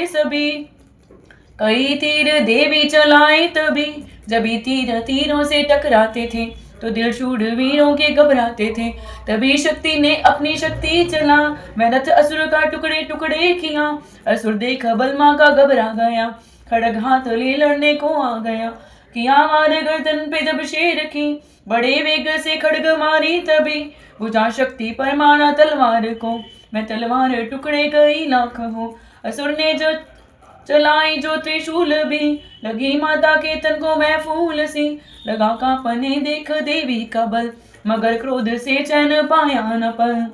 सभी कई तीर देवी चलाए तभी, जब ये तीर तीरों से टकराते थे तो दिल शूरवीरों के घबराते थे। तभी शक्ति ने अपनी शक्ति चला, मैं रथ असुर का टुकड़े टुकड़े किया। असुर देख बलमा का घबरा गया, खड़ग हाथ ले लड़ने को आ गया। किया वार गर्दन पे जब शेर की, बड़े वेग से खड़ग मारी तभी, बुझा शक्ति पर मारा तलवार को, मैं तलवार टुकड़े कई लाख हो। असुर ने जो चलाई जो त्रिशूल भी, लगी माता के तन को मैं फूल सी। लगा कांपने देख देवी का बल, मगर क्रोध से चैन पाया न पल।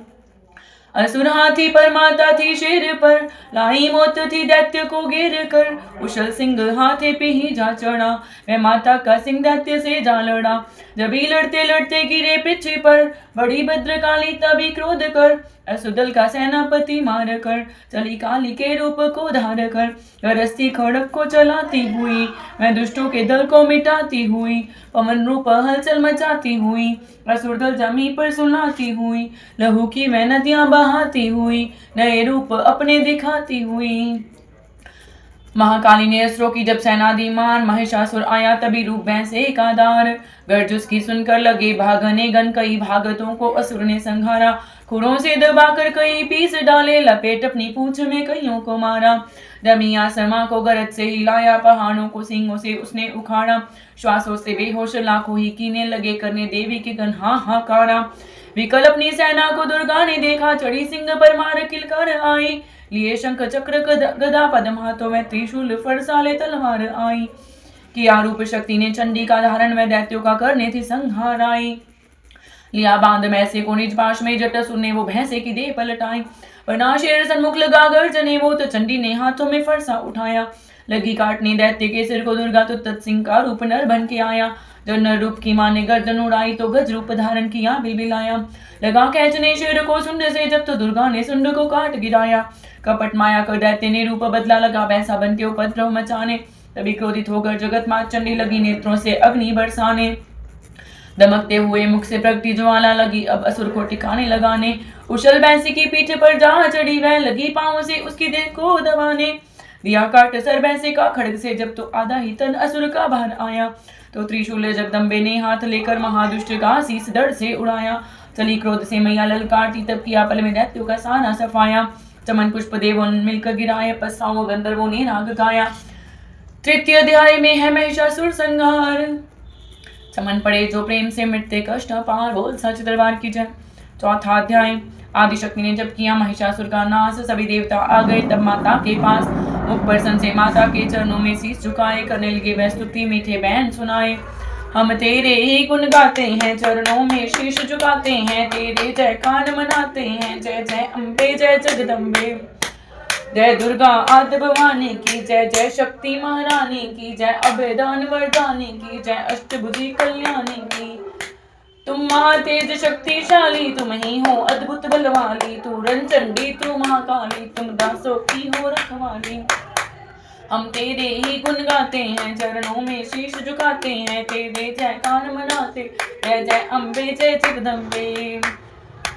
असुर हाथी पर माता थी शेर पर, लाई मौत थी दैत्य को घेर कर। उछल सिंह हाथे पे ही जा चढ़ा, मैं माता का सिंह दैत्य से जा लड़ा। जब ही लड़ते लड़ते गिरे पृथ्वी पर, बड़ी भद्रकाली तभी क्रोध कर। असुदल का सेनापति मार कर, चली काली के रूप को धार कर। गरजती खड़ग को चलाती हुई, मैं दुष्टों के दल को मिटाती हुई। पवन रूप हलचल मचाती हुई, असुर दल जमी पर सुलाती हुई। लहू की मैं नदियां बहाती हुई, नए रूप अपने दिखाती हुई। महाकाली ने असुरों की जब सेना दी मान, महिषासुर आया तभी रूप भैंसे का दार। गर्ज उसकी सुनकर लगे भागने गन, कई भागतों को असुर ने संघारा। खुरों से दबाकर कई पीस डाले, लपेट अपनी पूंछ में कईयों को मारा। दमिया समा को गरज से हिलाया, पहाड़ों को सींगों से उसने उखाड़ा। श्वासों से बेहोश लाखों ही कीने लगे, करने देवी के गन हाहाकारा। विकल अपनी सेना को दुर्गा ने देखा, चढ़ी सिंह पर मार किलकर आई। लिए शंख चक्र गदा पद्म हाथों में, त्रिशूल फरसाले तलवार आई। किया रूप शक्ति ने चंडी का धारण, में दैत्यों का करने थी संहार आई। लिया बांध मैसे को निज पाश में, जट सुनने वो भैंसे की देह पलटाई। बना शेर सन्मुख लगा गर्जने, वो तो चंडी ने हाथों में फरसा उठाया। लगी काटने दैत्य के सिर को दुर्गा, तो तत्सिंह का रूप नर बन के आया। जब नर रूप की माँ ने गर्दन उड़ाई, तो गज रूप धारण किया बिलबिलाया। लगा खींचने शेर को सुंड से, जब तो दुर्गा ने सुंड को काट गिराया। कपट माया कर दैत्य ने रूप बदला, लगा भैंसा बन के उपद्रव मचाने। तभी क्रोधित होकर जगत मात चंडी लगी नेत्रों से अग्नि बरसाने। दमकते हुए मुख से प्रगति ज्वाला लगी, अब असुर को ठिकाने लगाने। उछल भैंसी की पीठ पर जा चढ़ी, वह लगी पांव से उसकी देह को दबाने। दिया काट सर भैंसे का खड़ग से, जब तो आधा ही तन असुर का बाहर आया। तो त्रिशूल जगदम्बे ने हाथ लेकर महादुष्ट का शीस धड़ से उड़ाया। चली क्रोध से मैया ललकारती, तब किया पल में दैत्यों का साना सफाया। चमन पुष्प देवों मिलकर गिराए, पस्ताओं गंधर्वों ने राग गाया। तृतीय अध्याय में है महिषासुर संहार। चमन पड़े जो प्रेम से मिटते कष्ट पार, बोल सच दरबार की जय। चौथा अध्याय। आदिशक्ति ने जब किया महिषासुर का नाश, सभी देवता आ गए तब माता के पास। मुख प्रसन्न से माता के चरणों में शीश झुकाए, करने लगे वह स्तुति मीठे बैन सुनाए। हम तेरे ही गुण गाते हैं, चरणों में शीश झुकाते हैं। तेरे जयकार मनाते हैं, जय जय अम्बे जय जगदम्बे। जय दुर्गा आदि भवानी की जय, जय शक्ति महारानी की जय, अभयदान वरदानी की जय, अष्टभुजी कल्याणी की। तुम महा तेज शक्तिशाली, तुम ही हो अद्भुत बलवाली। तू रंचंडी तू महाकाली, तुम दासों की हो रखवाली। हम तेरे ही गुण गाते हैं, चरणों में शीश झुकाते हैं। तेरे जयकार मनाते, जय जय अम्बे जय जगदम्बे।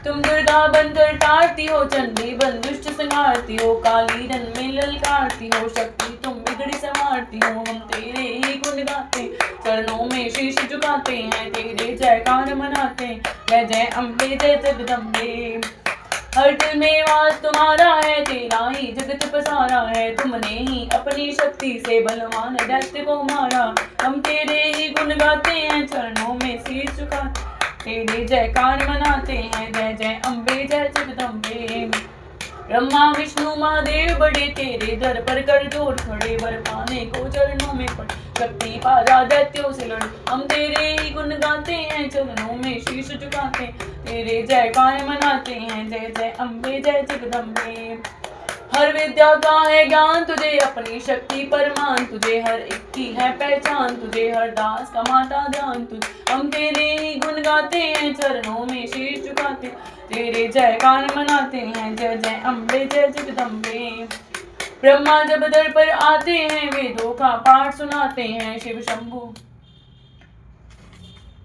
तुम दुर्गा बनकर तारती हो, चंडी बन दुष्ट संहारती हो। काली रन में ललकारती हो, शक्ति तुम बिगड़ी संवारती हो। हम तेरे ही गुण गाते, चरणों में शीश झुकाते हैं। तेरे जयकार मनाते, जय जय अम्बे जय जगदम्बे। हर दिल में वास तुम्हारा है, तेरा ही जगत पसारा है। तुमने ही अपनी शक्ति से बलवान दैत्य को मारा। हम तेरे ही गुण गाते हैं, चरणों में शीश झुकाते, तेरे जयकार मनाते हैं। जय जय अम्बे जय जगदम्बे। ब्रह्मा विष्णु महादेव बड़े, तेरे दर पर कर जोर खड़े। वर पाने को चरणों में पड़े, शक्ति पाजा दैत्यों से लड़े। हम तेरे ही गुण गाते हैं, चरणों में शीश झुकाते, तेरे जयकार मनाते हैं। जय जय अम्बे जय जगदम्बे। हर विद्या का है ज्ञान तुझे, अपनी शक्ति पर मान तुझे। हर एक की है पहचान तुझे, हर दास का माता ध्यान तुझे। हम तेरे ही गुण गाते हैं, चरणों में शीश झुकाते, तेरे जयकार मनाते हैं। जय जय अम्बे जय जगदम्बे। ब्रह्मा जब दर पर आते हैं, वेदों का पाठ सुनाते हैं। शिव शंभु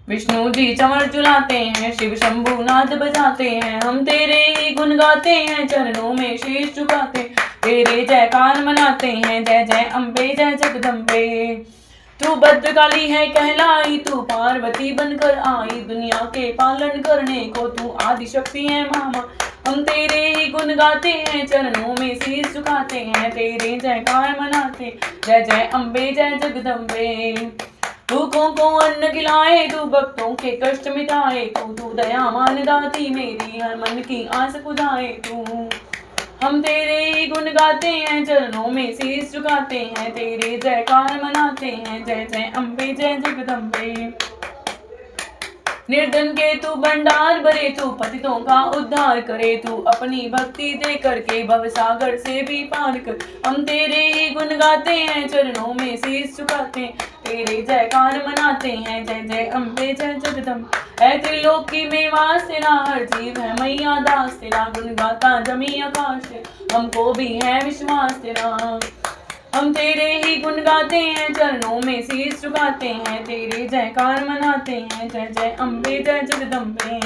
विष्णु जी चमर चुलाते हैं, शिव शंभु नाद बजाते हैं, हम तेरे ही गुण गाते हैं, चरणों में शीश झुकाते, तेरे जयकार मनाते हैं, जय जय अम्बे जय जगदम्बे। तू भद्रकाली है कहलाई, तू पार्वती बनकर आई, दुनिया के पालन करने को तू आदि शक्ति है मामा। हम तेरे ही गुण गाते हैं, चरणों में शीश झुकाते हैं, तेरे जयकार मनाते, जय जय अम्बे जय जगदम्बे। भूखों को अन्न खिलाए, तू भक्तों के कष्ट मिटाए, तू दयावान दाती मेरी हर मन की आस बुझाए तू। हम तेरे ही गुण गाते हैं, चरणों में शीश झुकाते हैं, तेरे जयकार मनाते हैं, जय जय अम्बे जय जगदम्बे। निर्धन के तू भंडार भरे, तू पतितों का उद्धार करे, तू अपनी भक्ति दे करके भवसागर से भी पार कर। हम तेरे ही गुण गाते हैं, चरणों में शीश झुकाते हैं, तेरे जयकार मनाते हैं, जय जय अम्बे जय जगदम्बे। ऐ त्रिलोकी में वास तेरा, हर जीव है मैया दास तेरा, गुण गाता जमी आकाश, हमको भी है विश्वास तेरा। हम तेरे ही गुण गाते हैं, चरणों में शीश झुकाते हैं, तेरे जयकार मनाते हैं, जय जय अम्बे जय जगदम्बे।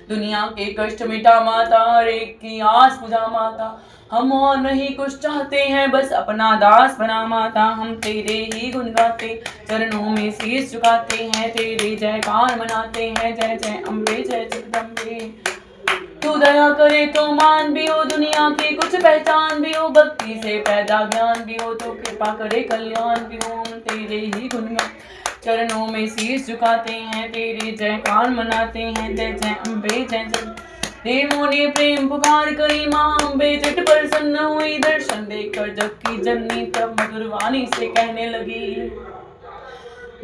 दुनिया के कष्ट मिटा माता, हर एक की आस बुझा माता, हम और नहीं कुछ चाहते हैं, बस अपना दास बना माता। हम तेरे ही गुण गाते, चरणों में शीश झुकाते हैं, तेरे जयकार मनाते हैं, जय जय अम्बे जय जगदम्बे। तू दया करे तो मान भी हो, दुनिया की कुछ पहचान भी हो, भक्ति से पैदा ज्ञान भी हो, तो कृपा करे कल्याण भी हो। हम तेरे ही गुण चरणों में शीश झुकाते हैं, तेरे जयकार मनाते हैं, जय जय अम्बे जय जय। देवों ने प्रेम पुकार करी, माँ अम्बे झट प्रसन्न हुई, दर्शन देकर जग की जननी तब मधुर वाणी से कहने लगी,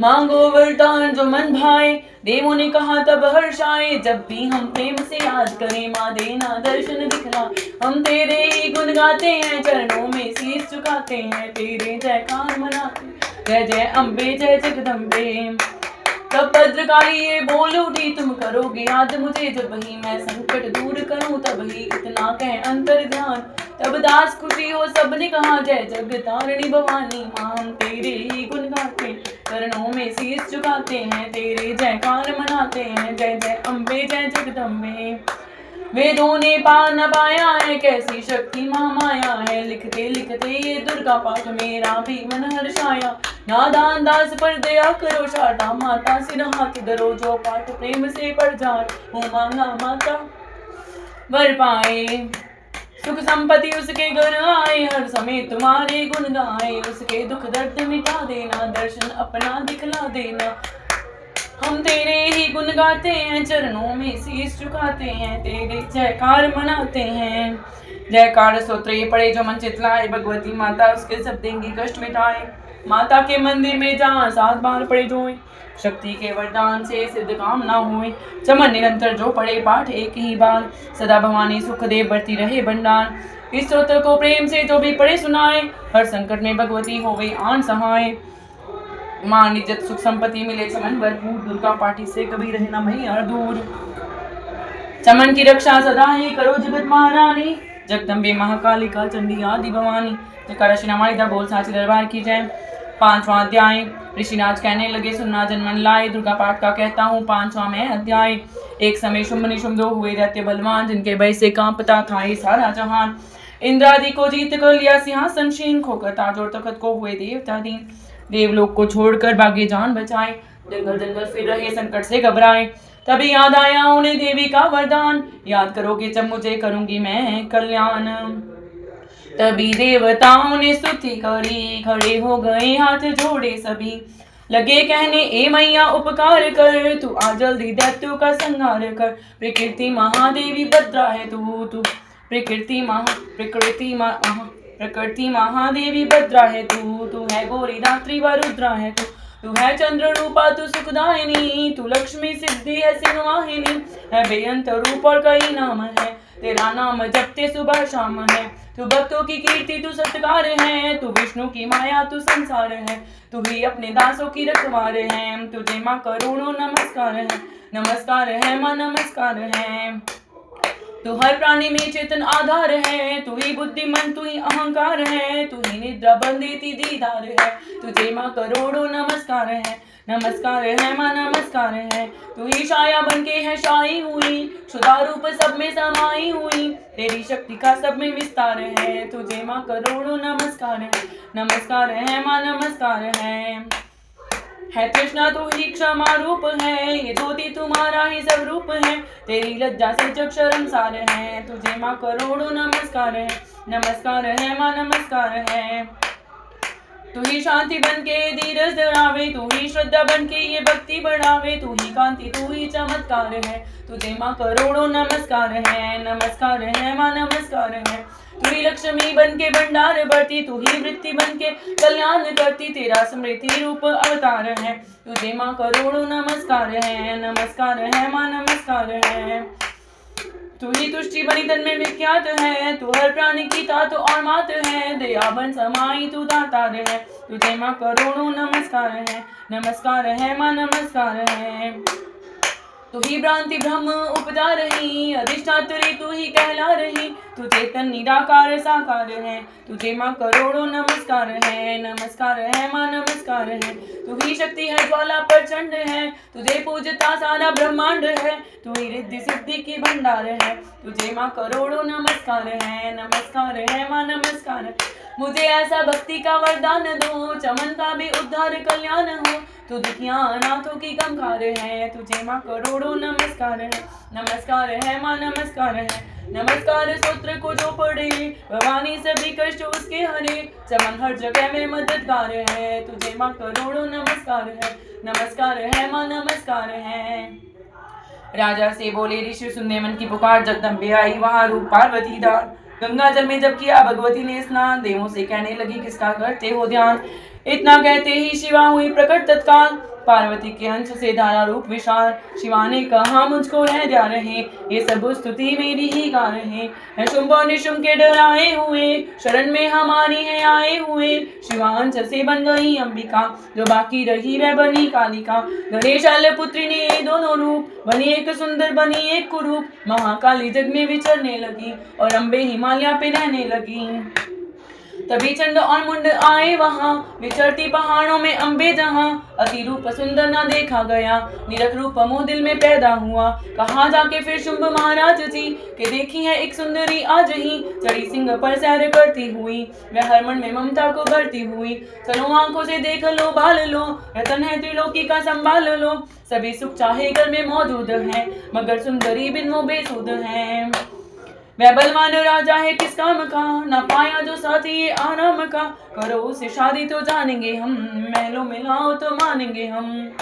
मांगो वरदान जो मन भाए। देवों ने कहा तब हर्ष आए, जब भी हम प्रेम से याद करें, माँ देना दर्शन दिखला। हम तेरे ही गुण गाते हैं, चरणों में शीश झुकाते हैं, तेरे जयकार मनाते, जय जय अम्बे जय जगदम्बे। तब भद्रकाली ये बोल उठी, तुम करोगे याद मुझे, जब ही मैं संकट दूर करूं, तब ही इतना कह अंतर ध्यान। तब दास खुशी हो सबने कहा, जय जगतारिणी भवानी माँ। हम तेरे ही गुण गाते, चरणों में शीश झुकाते हैं, तेरे जयकार मनाते हैं, जय जय अम्बे जय जगदम्बे। वेदों ने पार न पाया है, कैसी शक्ति महामाया है, लिखते लिखते ये दुर्गा पाठ मेरा भी मन हर्षाया। नादान दास पर दया करो, शारदा माता सिर हाथ धरो, जो पाठ प्रेम से पढ़ जाए, वो मांगा माता वर पाए। सुख संपत्ति उसके घर आए, हर समय तुम्हारे गुण गाए, उसके दुख दर्द मिटा देना, दर्शन अपना दिखला देना। हम तेरे ही गुण गाते हैं, चरणों में शीश झुकाते हैं, तेरे जयकार मनाते हैं। जयकार स्तोत्र ये पढ़े जो मन चितलाए, भगवती माता उसके सब देंगी कष्ट मिटाए। माता के मंदिर में जहाँ 7 बार पढ़े जोए, शक्ति के वरदान से सिद्ध काम ना होए। चमन निरंतर जो पढ़े पाठ एक ही बार, सदा भवानी सुख दे बढ़ती रहे भंडार। इस स्तोत्र को प्रेम से जो भी पढ़े सुनाए, हर संकट में भगवती होवे आन सहाय। मान इज्जत सुख संपत्ति मिले चमन भरपूर, दुर्गा पाठी से कभी रहना मैया दूर। चमन की रक्षा सदा ही करो जगत महारानी, जगदम्बे महाकालिका चंडी आदि भवानी। जयकारा श्री रामायण बोल साची दरबार की जय। 5वां अध्याय। ऋषिराज कहने लगे, सुनना जन्मन लाए, दुर्गा पाठ का कहता हूँ 5वां में अध्याय। एक समय शुंभ निशुंभ दो हुए दैत्य बलवान, जिनके भय से कांपता था ये सारा जहान। इंद्रादि को जीत कर लिया सिंहासन शीन, खोकर ताज और तखत को हुए देवता दीन। देवलोक को छोड़कर भागे जान बचाए, जंगल जंगल फिर रहे संकट से घबराए। तभी याद आया उन्हें देवी का वरदान, याद करोगे जब मुझे करूंगी मैं कल्याण। तभी देवताओं ने स्तुति करी, खड़े हो गए हाथ जोड़े सभी। लगे कहने ए मैया उपकार कर, तू आ जल्दी दैत्यों का संहार कर। प्रकृति महादेवी भद्रा है तू प्रकृति महादेवी भद्रा है तू है गौरी दात्री व रुद्रा है तू है चंद्र रूपा तू सुखदायिनी, तू लक्ष्मी सिद्धि है सिंहवाहिनी। है बेअंत रूप और कई नाम है, तेरा नाम जपते सुबह शाम है। तू भक्तों की कीर्ति तू सत्कार है, तू विष्णु की माया तू संसार है। तू ही अपने दासों की रखवार है, तुझे माँ करोड़ों नमस्कार है माँ नमस्कार है। तू हर प्राणी में चेतन आधार है, तू ही बुद्धिमान तू ही अहंकार है। तू ही निद्रा बंद देती दीदार है, तुझे माँ करोड़ों नमस्कार है। नमस्कार है माँ नमस्कार है। तू ही छाया बन के है शाई हुई, शुदा रूप सब में समाई हुई, तेरी शक्ति का सब में विस्तार है, तुझे माँ करोड़ों नमस्कार है। नमस्कार है माँ नमस्कार है कृष्णा तू ही क्षमा रूप है, ये ज्योति तुम्हारा ही सब रूप है, तेरी लज्जा से जग शर्मसार है, तुझे माँ करोड़ों नमस्कार है। नमस्कार है माँ नमस्कार है। तू ही शांति बन के धीरज धरावे, तू ही श्रद्धा बन के ये भक्ति बढ़ावे, तू ही कांति तू ही चमत्कार है, तुझे माँ करोड़ों नमस्कार है। नमस्कार है माँ नमस्कार है। तू ही लक्ष्मी बन के भंडार भरती, तू ही वृत्ति बन के कल्याण करती, तेरा स्मृति रूप अवतार है, तुझे माँ करोड़ों नमस्कार है। नमस्कार है माँ नमस्कार है। तू ही तुष्टि बनी तन में विख्यात है, तू हर प्राणी की तात और मात है, दया बन समाई तू दातार है, तुझे माँ करोड़ों नमस्कार है। नमस्कार है माँ नमस्कार है। तू ही भ्रांति भ्रम उपजा रही, अधिष्ठात्री तू ही कहला रही, तू चेतन निराकार साकार है, तुझे माँ करोड़ों नमस्कार है। नमस्कार है माँ नमस्कार है। तू ही शक्ति है ज्वाला प्रचंड है, तुझे पूजता सारा ब्रह्मांड है, तू ही रिद्धि सिद्धि की भंडार है, तुझे माँ करोड़ों नमस्कार है। नमस्कार है माँ नमस्कार है। मुझे ऐसा भक्ति का वरदान दो, चमन का भी उद्धार कल्याण हो, तू दुखियां अनाथों की गंगार है, तुझे माँ करोड़ों नमस्कार है। नमस्कार है माँ नमस्कार है। नमस्कार स्तोत्र को जो पढ़े, भवानी सभी कष्ट उसके हरे, चमन हर जगह में मददगार है, तुझे माँ करोड़ों नमस्कार है। नमस्कार है माँ नमस्कार है। राजा से बोले ऋषि सुनने मन की पुकार, जगदम्बे आई वहाँ रूप पार्वती धार, गंगा जल में जब किया भगवती ने स्नान, देवों से कहने लगी किसका करते हो ध्यान, इतना कहते ही शिवा हुई प्रकट तत्काल, पार्वती के अंश से धारा रूप विशाल, शिवा ने कहा मुझको रह जा रहे, ये सब स्तुति मेरी ही गा रहे हैं, शुंभ और निशुंभ के डराए हुए, शरण में हमारी है आए हुए, शिवा अंश से बन गई अंबिका, जो बाकी रही वह बनी कालिका, गणेश पुत्री ने ये दोनों रूप, बनी एक सुंदर बनी एक कुरूप, महाकाली जग में विचरने लगी और अम्बे हिमालय पे रहने लगी। तभी चंड और मुंड आए वहाँ, विचरती पहाड़ों में अम्बे जहाँ, अति रूप सुंदर ना देखा गया, निरख रूप मोह दिल में पैदा हुआ, कहाँ जाके फिर शुंभ महाराज जी, के देखी है एक सुंदरी आज ही, चढ़ी सिंह पर सैर करती हुई, वह हर मन में ममता को भरती हुई, चलो आंखों से देख लो भाल लो, रतन है त्रिलोकी का संभाल लो, सभी सुख चाहे घर में मौजूद है, मगर सुंदरी बिन वो बेसुध है। वह बलवान राजा है किस काम का, ना पाया जो साथी ये आराम का, करो उसे शादी तो जानेंगे हम, महलों में लाओ तो मानेंगे हम।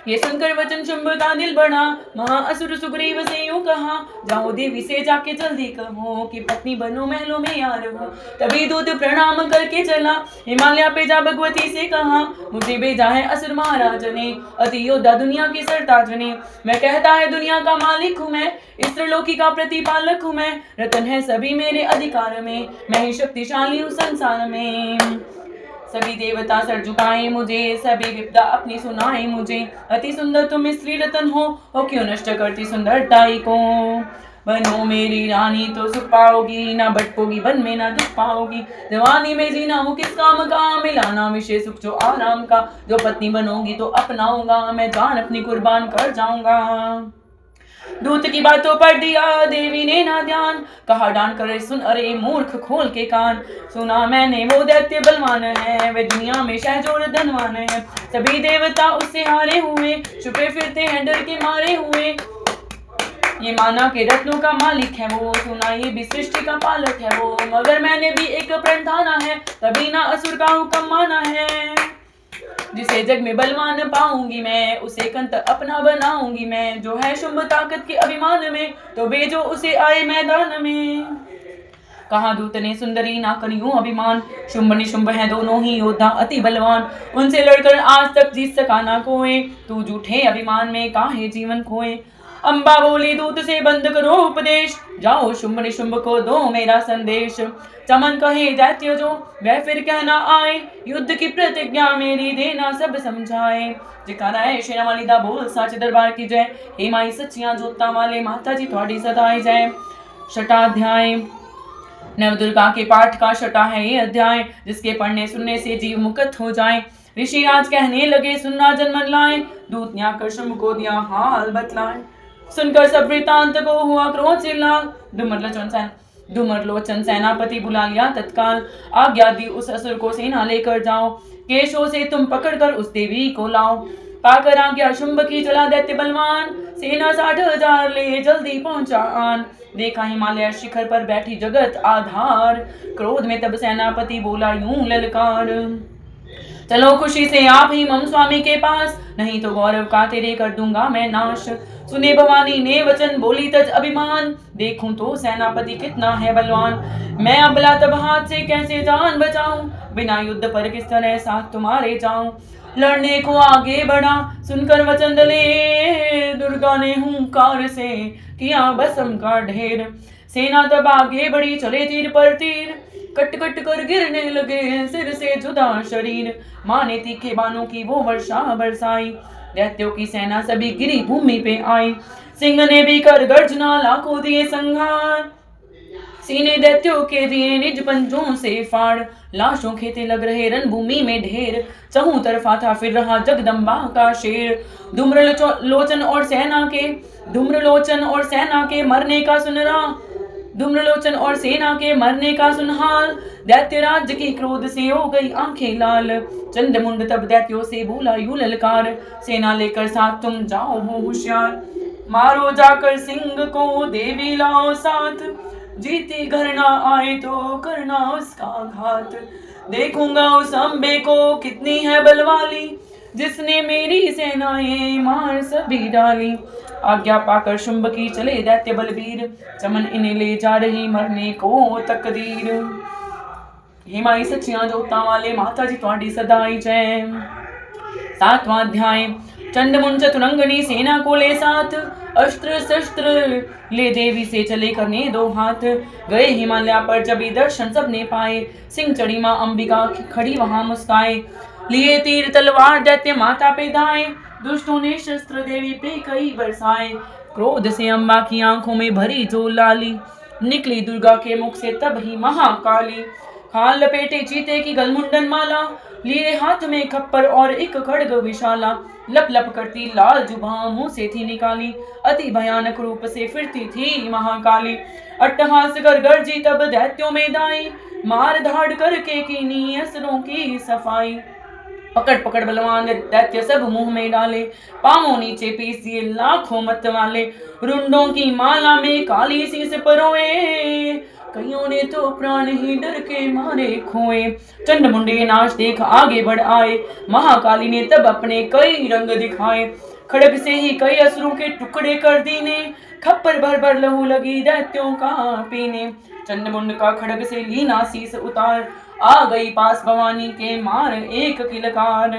ये सुनकर वचन शुंभ का दिल बढ़ा, महाअसुर सुग्रीव से यूं कहा, जाओ देवी से जाके जल्दी कहो, कि पत्नी बनो महलों में यार हो। तभी दूत प्रणाम करके चला, हिमालय पे जा भगवती से कहा, मुझे भेजा है असुर महाराज ने, अति योद्धा दुनिया के सरताज ने, मैं कहता है दुनिया का मालिक हूँ मैं, इस त्रिलोकी का प्रतिपालक हूँ मैं, रतन है सभी मेरे अधिकार में, मैं ही शक्तिशाली हूँ संसार में। सभी देवता सर झुकाए मुझे, सभी विपदा अपनी सुनाए मुझे, अति सुंदर तुम स्त्री रतन हो क्यों नष्ट करती सुंदरताई को। बनो मेरी रानी तो सुख पाओगी, ना भटकोगी वन में ना दुख पाओगी, जवानी में जीना हो किस काम का, मिलाना विषय सुख जो आराम का, जो पत्नी बनोगी तो अपनाऊंगा, मैं जान अपनी कुर्बान कर जाऊंगा। दूत की बातों पर दिया देवी ने ना ध्यान, कहा डांट कर सुन अरे मूर्ख खोल के कान, सुना मैंने वो दैत्य बलवान है, वे दुनिया में शहजोर धनवान है, सभी देवता उससे हारे हुए, छुपे फिरते हैं डर के मारे हुए, ये माना के रत्नों का मालिक है वो, सुना ये भी सृष्टि का पालक है वो, मगर मैंने भी एक प्रण ठाना है, तभी ना असुर का हुक्म माना है, जिसे जग में बलवान पाऊंगी मैं, उसे कंत अपना बनाऊंगी मैं, जो है शुंभ ताकत के अभिमान में, तो भेजो उसे आए मैदान में। कहा दूत ने सुंदरी ना करियो अभिमान, शुंभ निशुंभ है दोनों ही योद्धा अति बलवान, उनसे लड़कर आज तक जीत सका ना कोई, तू झूठे अभिमान में काहे जीवन खोए। अम्बा बोली दूत से बंद करो उपदेश, जाओ शुंभ निशुंभ को दो मेरा संदेश, चमन कहे दैत्य जो वह फिर कहना आए, युद्ध की प्रतिज्ञा मेरी देना सब समझाए। जयकारा है शेरा वाली दा बोल साचे दरबार की जय, हे माई सच्चियां जोता वाले माता जी थोड़ी सदाई जय। छठाध्याय नवदुर्गा के पाठ का छठा है ये अध्याय, जिसके पढ़ने सुनने से जीव मुक्त हो जाए। ऋषिराज कहने लगे, सुन राजन मन लाए, दूत ने आकर शुंभ को दिया हाल बतलाए। सुनकर सब वृतांत को हुआ क्रोध से लाल, धूम्रलोचन सेनापति बुला लिया तत्काल। आज्ञा दी उस असुर को सेना लेकर जाओ, केशों से तुम पकड़कर उस देवी को लाओ। पाकर आज्ञा शुंभ की चला दैत्य बलवान, सेना 60,000 ले जल्दी पहुंचा आन। देखा हिमालय शिखर पर बैठी जगत आधार, क्रोध में तब सेनापति बोला यूं ललकार। चलो खुशी से आप ही मम स्वामी के पास, नहीं तो गौरव का तेरे कर दूंगा मैं नाश। सुने भवानी ने वचन बोली तज अभिमान, देखूं तो सेनापति कितना है बलवान। मैं अबला तब हाथ से कैसे जान बचाऊं, बिना युद्ध पर किस तरह साथ तुम्हारे जाऊं। लड़ने को आगे बढ़ा सुनकर वचन दले, दुर्गा ने हुंकार से किया बसम का ढेर। सेना तब आगे बढ़ी चले तीर पर तीर, कट कट कर गिरने लगे सिर से जुदा शरीर। माने तीखे बाणों की वो वर्षा बरसाई, दैत्यों की सेना सभी गिरी भूमि पे आई। सिंह ने भी कर गर्जना लाखों दिए संहार, सीने दैत्यों के दिए निज पंजों से फाड़। लाशों खेते लग रहे रणभूमि में ढेर, चहु तरफा था फिर रहा जगदम्बा का शेर। धूम्रलोचन और सेना के मरने का सुनरा, धूम्रलोचन और सेना के मरने का सुनहाल। दैत्य राज्य की क्रोध से हो गई आंखें लाल, चंडमुंड तब दैत्यों से बोला यूं ललकार। सेना लेकर साथ तुम जाओ हो होशियार, मारो जाकर सिंह को देवी लाओ साथ। जीती घर ना आए तो करना उसका घात, देखूंगा उस अम्बे को कितनी है बलवाली, जिसने मेरी सेनाएं मार सभी डाली। आज्ञा पाकर शुंभ की चले दैत्य बलबीर, चमन इन्हें ले जा रही मरने को तकदीर। हिमाई सचियां जोता वाले माता जी तुम्हारी सदाई जय। 7वां अध्याय। चंडमुंड चतुरंगनी सेना को ले साथ, अस्त्र शस्त्र ले देवी से चले करने 2 हाथ। गए हिमालय पर जब दर्शन सबने पाए, सिंह चढ़ी मां अंबिका खड़ी वहां मुस्काए। लिए तीर तलवार दैत्य माता पे धाए, दुष्टों ने शस्त्र देवी पे कई बरसाए। क्रोध से अम्बा की आंखों में भरी जो लाली, निकली दुर्गा के मुख से तब ही महाकाली। खाल लपेटे चीते की गलमुंडन माला, लिए हाथ में खप्पर और एक खड्ग विशाला। लप लप करती लाल जुबान मुंह से थी निकाली, अति भयानक रूप से फिरती थी महाकाली। अट्टहास कर गर्जी तब दैत्यों में दाई, मार धाड़ करके कीनी असुरों की सफाई। पकड़ पकड़ बलवान दैत्य सब मुंह में डाले, पांवों नीचे पीस दिए लाखों मत वाले। रुंडों की माला में काली सी से परोए, कईयों ने तो प्राण ही डर के मारे खोए। चंडमुंडे नाश देख आगे बढ़ आए, महाकाली ने तब अपने कई रंग दिखाए। खड़ग से ही कई असुरों के टुकड़े कर दीने, खप्पर भर भर लहू लगी दैत्यों का पीने। चंडमुंड का खड़ग से लीना शीस उतार, आ गई पास भवानी के मार एक किलकार।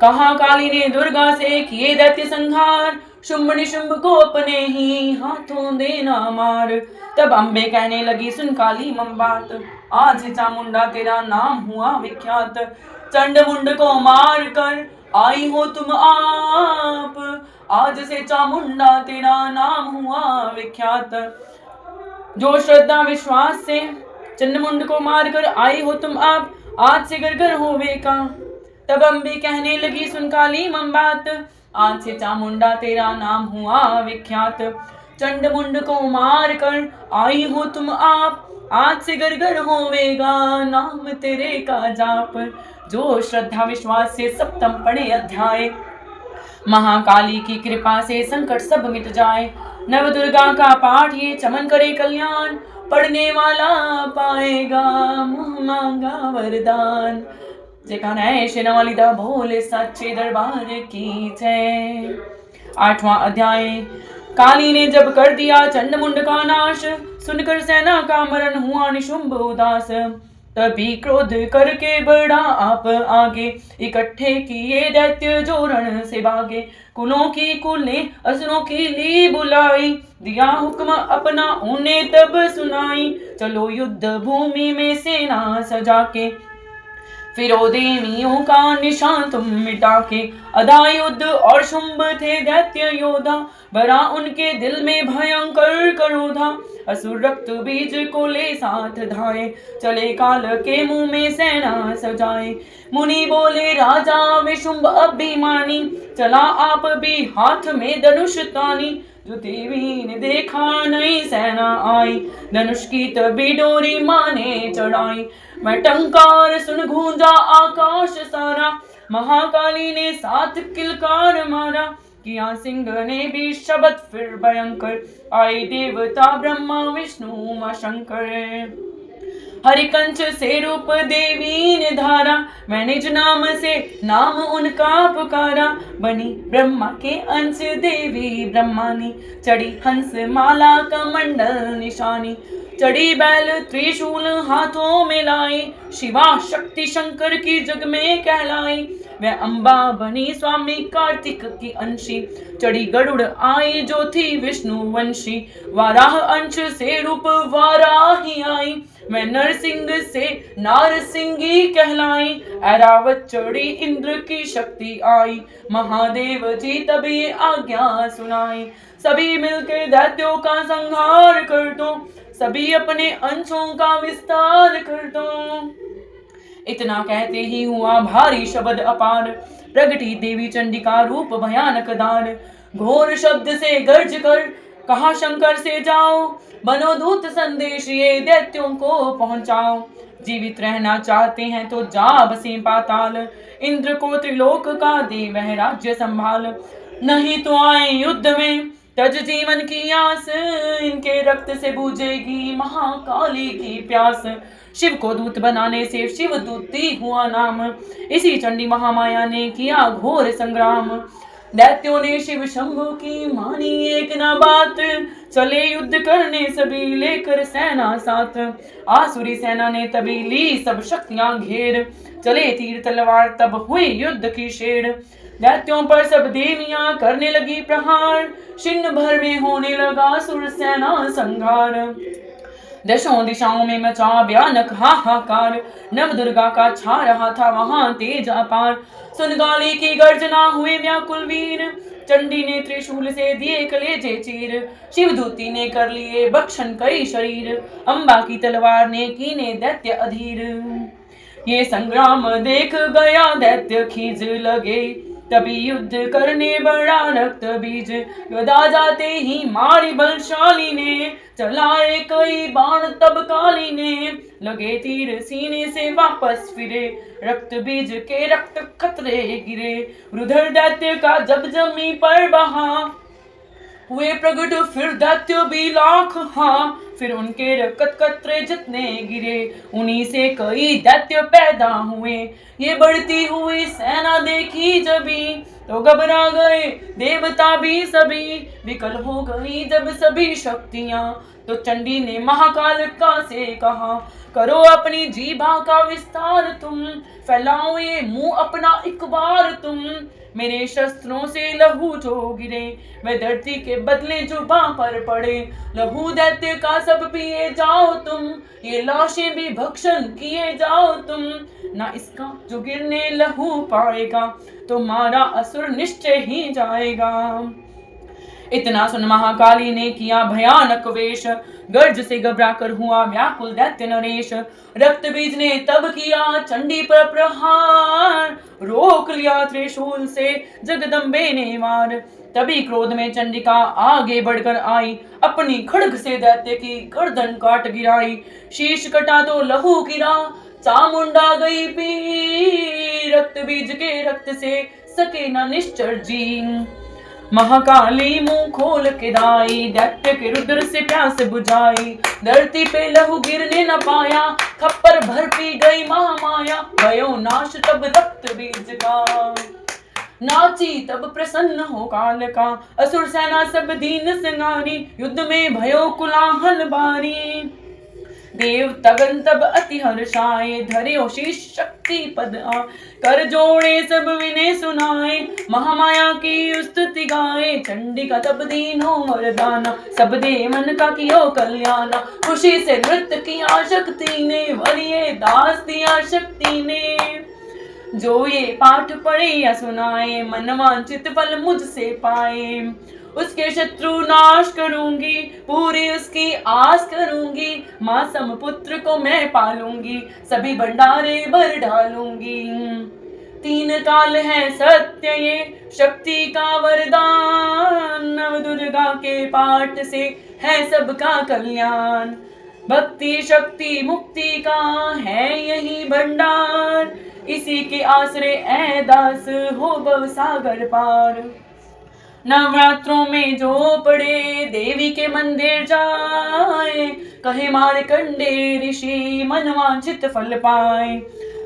कहा काली ने दुर्गा से किए दैत्य संहार, शुंभ निशुंभ को अपने ही हाथों देना मार। तब अम्बे कहने लगी सुन काली मम बात, आज चामुंडा तेरा नाम हुआ विख्यात। चंडमुंड को मार कर आई हो तुम आप, आज से चामुंडा तेरा नाम हुआ विख्यात। जो श्रद्धा विश्वास से चंडमुंड को मार कर आई हो तुम आप, आज से घर घर होवे का। तब अम्बे कहने लगी सुन काली मम बात, आज से चामुंडा तेरा नाम हुआ विख्यात। चंडमुंड को मार कर आई हो तुम आप, आज से घर घर होवेगा नाम तेरे का जाप। जो श्रद्धा विश्वास से सप्तम पढ़े अध्याय, महाकाली की कृपा से संकट सब मिट जाए। नव दुर्गा का पाठ ये चमन करे कल्याण, पढ़ने वाला पाएगा मुँह मांगा वरदान। जयकारा है शेरावाली दा भोले सच्चे दरबार की जय। 8वां अध्याय। काली ने जब कर दिया चंडमुंड का नाश, सुनकर सेना का मरण हुआ निशुंभ उदास। तभी क्रोध करके बढ़ा आप आगे, इकट्ठे किए दैत्य जो रण से भागे। कुलों की कुल ने असुरों की ली बुलाई, दिया हुक्म अपना उन्हें तब सुनाई। चलो युद्ध भूमि में सेना सजा के, फिरो देवियों का निशान तुम मिटा के, अदा युद्ध और शुंभ थे दैत्य योद्धा, भरा उनके दिल में भयंकर क्रोधा। असुर रक्त बीज को ले साथ धाये, चले काल के मुंह में सेना सजाए। मुनि बोले राजा विशुंभ अभिमानी, चला आप भी हाथ में धनुष तानी। जो देवी ने देखा नई सेना आई, धनुष की तभी डोरी माने चढ़ाई। मैं टंकार सुन गूंजा आकाश सारा, महाकाली ने साथ किलकार मारा। किया सिंह ने भी शब्द फिर भयंकर, आई देवता ब्रह्मा विष्णु उमा शंकर। हरिकंच से रूप देवी ने धारा, मैं निज नाम से नाम उनका पुकारा। बनी ब्रह्मा के अंश देवी ब्रह्मानी, चढ़ी हंस माला कमंडल निशानी। चढ़ी बैल त्रिशूल हाथों में लाई, शिवा शक्ति शंकर की जग में कहलाई। वह अम्बा बनी स्वामी कार्तिक की अंशी, चढ़ी गरुड़ आई जो थी विष्णु वंशी। वाराह अंश से रूप वाराही आई, मैं नरसिंह से नारसिंगी कहलाई। ऐरावत चढ़ी इंद्र की शक्ति आई, महादेव जी तभी आज्ञा सुनाई। सभी मिलकर दैत्यों का संहार कर दो, सभी अपने अंशों का विस्तार कर दो। इतना कहते ही हुआ भारी शब्द अपार, प्रगटी देवी चंडिका रूप भयानक दान। घोर शब्द से गर्ज कर कहा शंकर से जाओ, बनो दूत संदेश ये दैत्यों को पहुंचाओ। जीवित रहना चाहते हैं तो जा बसे पाताल, इंद्र को त्रिलोक का दे वह राज्य संभाल। नहीं तो आए युद्ध में तज जीवन की आस, इनके रक्त से बूझेगी महाकाली की प्यास। शिव को दूत बनाने से शिव दूती हुआ नाम, इसी चंडी महामाया ने किया घोर संग्राम। दैत्यों ने शिव शंभु की मानी एक न बात, चले युद्ध करने सभी लेकर सेना साथ। आसुरी सेना ने तभी ली सब शक्तियां घेर, चले तीर तलवार तब हुई युद्ध की शेर। दैत्यों पर सब देवियां करने लगी प्रहार, छिन्न भर में होने लगा सुर सेना संघार। दशों दिशाओं में मचा भयानक हाहाकार, नव दुर्गा का छा रहा था वहां तेज अपार। सुन गाली की गर्जना हुए व्याकुल वीर, चंडी ने त्रिशूल से दिए कलेजे चीर। शिवदूती ने कर लिए भक्षण कई शरीर, अम्बा की तलवार ने कीने दैत्य अधीर। ये संग्राम देख गया दैत्य खींच लगे, तभी युद्ध करने बड़ा रक्त बीज। गदा जाते ही मारी बलशाली ने, चलाए कई बाण तब काली ने। लगे तीर सीने से वापस फिरे, रक्त बीज के रक्त खतरे गिरे। रुधिर दैत्य का जब जमी पर बहा, हुए प्रगट फिर दैत्य भी लाख। हाँ फिर उनके रक्त कतरे जितने गिरे, उन्हीं से कई दैत्य पैदा हुए। ये बढ़ती हुई सेना देखी जभी, तो घबरा गए देवता भी सभी। विकल हो गई जब सभी शक्तियां, तो चंडी ने महाकालिका से कहा, करो अपनी जीभा का विस्तार तुम, फैलाओ ये मुंह अपना एक बार तुम। मेरे शस्त्रों से लहू जो गिरे, वह धरती के बदले जुबां पर पड़े। लहू दैत्य का सब पिए जाओ तुम, ये लाशें भी भक्षण किए जाओ तुम। ना इसका जो गिरने लहू पाएगा, तो मारा असुर निश्चय ही जाएगा। इतना सुन महाकाली ने किया भयानक वेश, गर्ज से घबरा कर हुआ व्याकुल दैत्य नरेश। रक्त बीज ने तब किया चंडी पर प्रहार, रोक लिया त्रिशूल से जगदम्बे ने वार। तभी क्रोध में चंडिका आगे बढ़कर आई, अपनी खड्ग से दैत्य की गर्दन काट गिराई। शीश कटा तो लहू गिरा, चामुंडा गई पी। रक्त बीज के रक्त से सके न निश्चर जी। महाकाली मुंह खोल के दाई, दैत्य के रुद्र से प्यास बुझाई। धरती पे लहू गिरने न पाया, खप्पर भर पी गई महामाया। भयो नाश तब रक्त बीज का, नाची तब प्रसन्न हो काल का। असुर सेना सब दीन संगारी, युद्ध में भयो कुलाहल बारी। देव तगन तब अति हर्षाए, धरे शीश शक्ति पद आ, कर जोड़े सब विनय सुनाए, महामाया की स्तुति गाए, चंडिका तब दीनो वरदाना, सब दे मन का कियो कल्याणा, खुशी से नृत्य किया शक्ति ने, वरिये दास दिया शक्ति ने, जो ये पाठ पढ़े या सुनाए, मन वांछित फल मुझसे पाए, उसके शत्रु नाश करूंगी, पूरी उसकी आस करूंगी, माँ समपुत्र को मैं पालूंगी, सभी भंडारे भर डालूंगी, तीन काल है सत्य ये शक्ति का वरदान, नव दुर्गा के पाठ से है सबका कल्याण, भक्ति शक्ति मुक्ति का है यही भंडार, इसी के आश्रय ऐ दास हो भव सागर पार, नवरात्रों में जो पड़े देवी के मंदिर जाए, कहे मार्कंडे ऋषि मनवांछित फल पाए,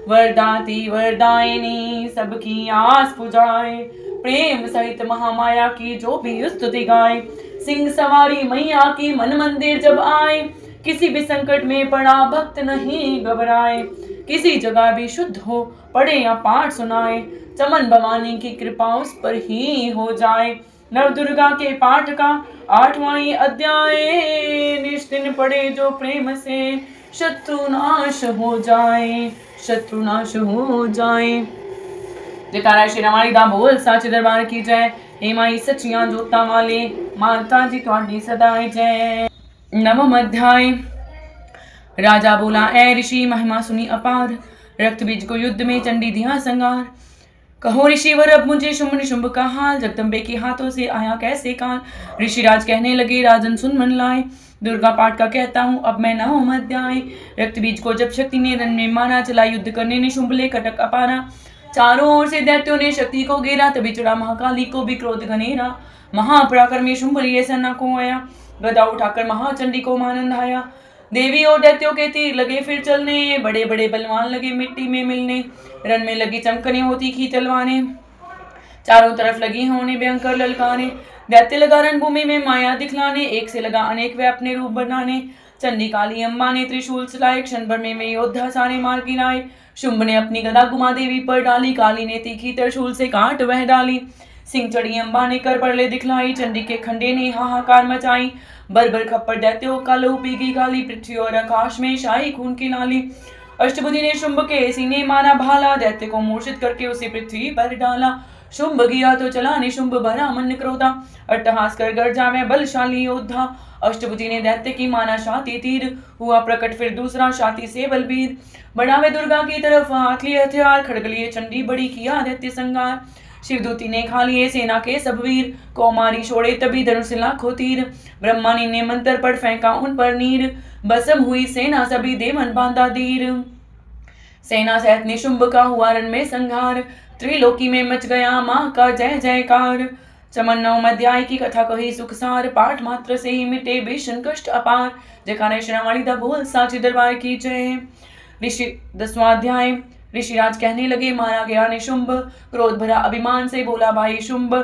वरदाती वरदायिनी सबकी आस पुजाए, प्रेम सहित महामाया की जो भी स्तुति गाए, सिंह सवारी मैया की मन मंदिर जब आए, किसी भी संकट में पड़ा भक्त नहीं घबराए, किसी जगह भी शुद्ध हो पढ़े या पाठ सुनाए, चमन भवानी की कृपा उस पर ही हो जाए, नव दुर्गा के पाठ का 8वां अध्याय, निष्दिन पढ़े जो प्रेम से शत्रुनाश हो जाए, शत्रुनाश हो जाए। जयकारा श्री रमाली दा बोल साचे दरबार की जय, हे माई सचियां जोता वाले माता जी तुहाडी सदाई जय। नवम अध्याय। राजा बोला, ऐ ऋषि महिमा सुनी अपार, रक्त बीज को युद्ध में चंडी दिया संगार, कहो ऋषिवर अब मुझे शुंभ निशुंभ का हाल, जगदम्बे के हाथों से आया कैसे काल। ऋषिराज कहने लगे, राजन सुन मन लाए, दुर्गा पाठ का कहता हूँ अब मैं नवम अध्याय। रक्त बीज को जब शक्ति ने रण में मारा, चला युद्ध करने ने शुंभ ले कटक अपारा, चारों ओर से दैत्यों ने शक्ति को घेरा, तभी चढ़ा महाकाली को भी क्रोध घनेरा, महापराक्रमी शुंभ लिए सेना को आया, गदा उठाकर महाचंडी को मानंद आया, देवी और दैत्यों के तीर लगे फिर चलने, बड़े बड़े बलवान लगे मिट्टी में मिलने, रण में लगी चमकने होती की तलवारें, चारों तरफ लगी होने भयंकर ललकारे, दैत्य लगा रणभूमि में माया दिखलाने, एक से लगा अनेक वे अपने रूप बनाने, चंडी काली अम्मा ने त्रिशूल चलाए, क्षण भर में वे योद्धा सारे मार गिराए, शुंभ ने अपनी गदा गुमा देवी पर डाली, काली ने तीखी त्रिशूल से काट वह डाली, सिंह चढ़ी अम्बा ने कर परले दिखलाई, चंडी के खंडे ने हाहाकार मचाई, बर खप्पर दैत्यों का लहू पीगी काली, पृथ्वी और आकाश में शाही खून की नाली, अष्टभुजी ने शुंभ के सीने मारा भाला, दैत्य को मूर्छित करके उसे पृथ्वी पर डाला, शुंभ गिरा तो चला निशुंभ भरा मन क्रोधा, अट्टहास कर गर्जा में बलशाली योद्धा, अष्टभुजी ने दैत्य की माना छाती तीर, हुआ प्रकट फिर दूसरा छाती से बलबीर, बढ़ावे दुर्गा की तरफ हाथ लिए हथियार, खड़ग लिए चंडी बड़ी किया दैत्य संगार, शिवदूती ने खा लिए सेना के सब वीर, कौमारी छोड़े तभी धनुष से लाखों तीर, ब्रह्मानी ने मंत्र पर फेंका उन पर नीर, बसम हुई सेना सभी देवन बांधा धीर, सेना सहित निशुंभ का हुआ रण में संहार, त्रिलोकी में मच गया माँ का जय जयकार। चमन नवम अध्याय की कथा कही सुखसार, पाठ मात्र से ही मिटे भीषण कष्ट अपार। जयकारा श्री रामाली दा बोल साचे दरबार की जय। ऋषि 10वां अध्याय। ऋषिराज कहने लगे, मारा गया निशुंभ, क्रोध भरा अभिमान से बोला भाई शुंभ,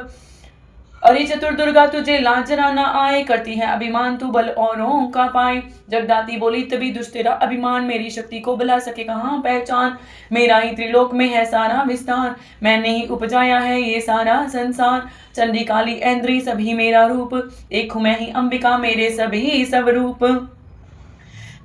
अरे चतुर दुर्गा तुझे लाज जरा न आए, करती है अभिमान तू बल औरों का पाए। जगदाती बोली तभी दुष्ट तेरा अभिमान, मेरी शक्ति को बुला सके कहाँ पहचान, मेरा ही त्रिलोक में है सारा विस्तार, मैंने ही उपजाया है ये सारा संसार। चंडी काली ऐन्द्री सभी मेरा रूप, एक हूँ मैं ही अंबिका मेरे सभी सब रूप,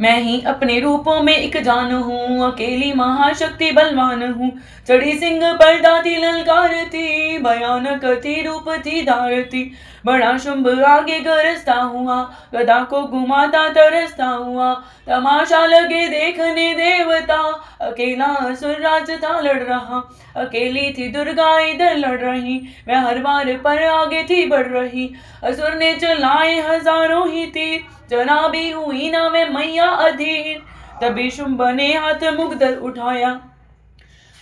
मैं ही अपने रूपों में एक जान हूँ, अकेली महाशक्ति बलवान हूँ। चढ़ी सिंह पर दाती ललकारती, भयानक थी रूप थी धारती, बड़ा शुंभ आगे गरजता हुआ, गदा को घुमाता तरसता हुआ। तमाशा लगे देखने देवता, अकेला असुर राज था लड़ रहा, अकेली थी दुर्गा इधर लड़ रही, वह हर बार पर आगे थी बढ़ रही। असुर ने चलाए हजारों ही तीर, जरा भी हुई ना वे मैया अधीर। तभी शुंभ ने हाथ मुग्धर उठाया,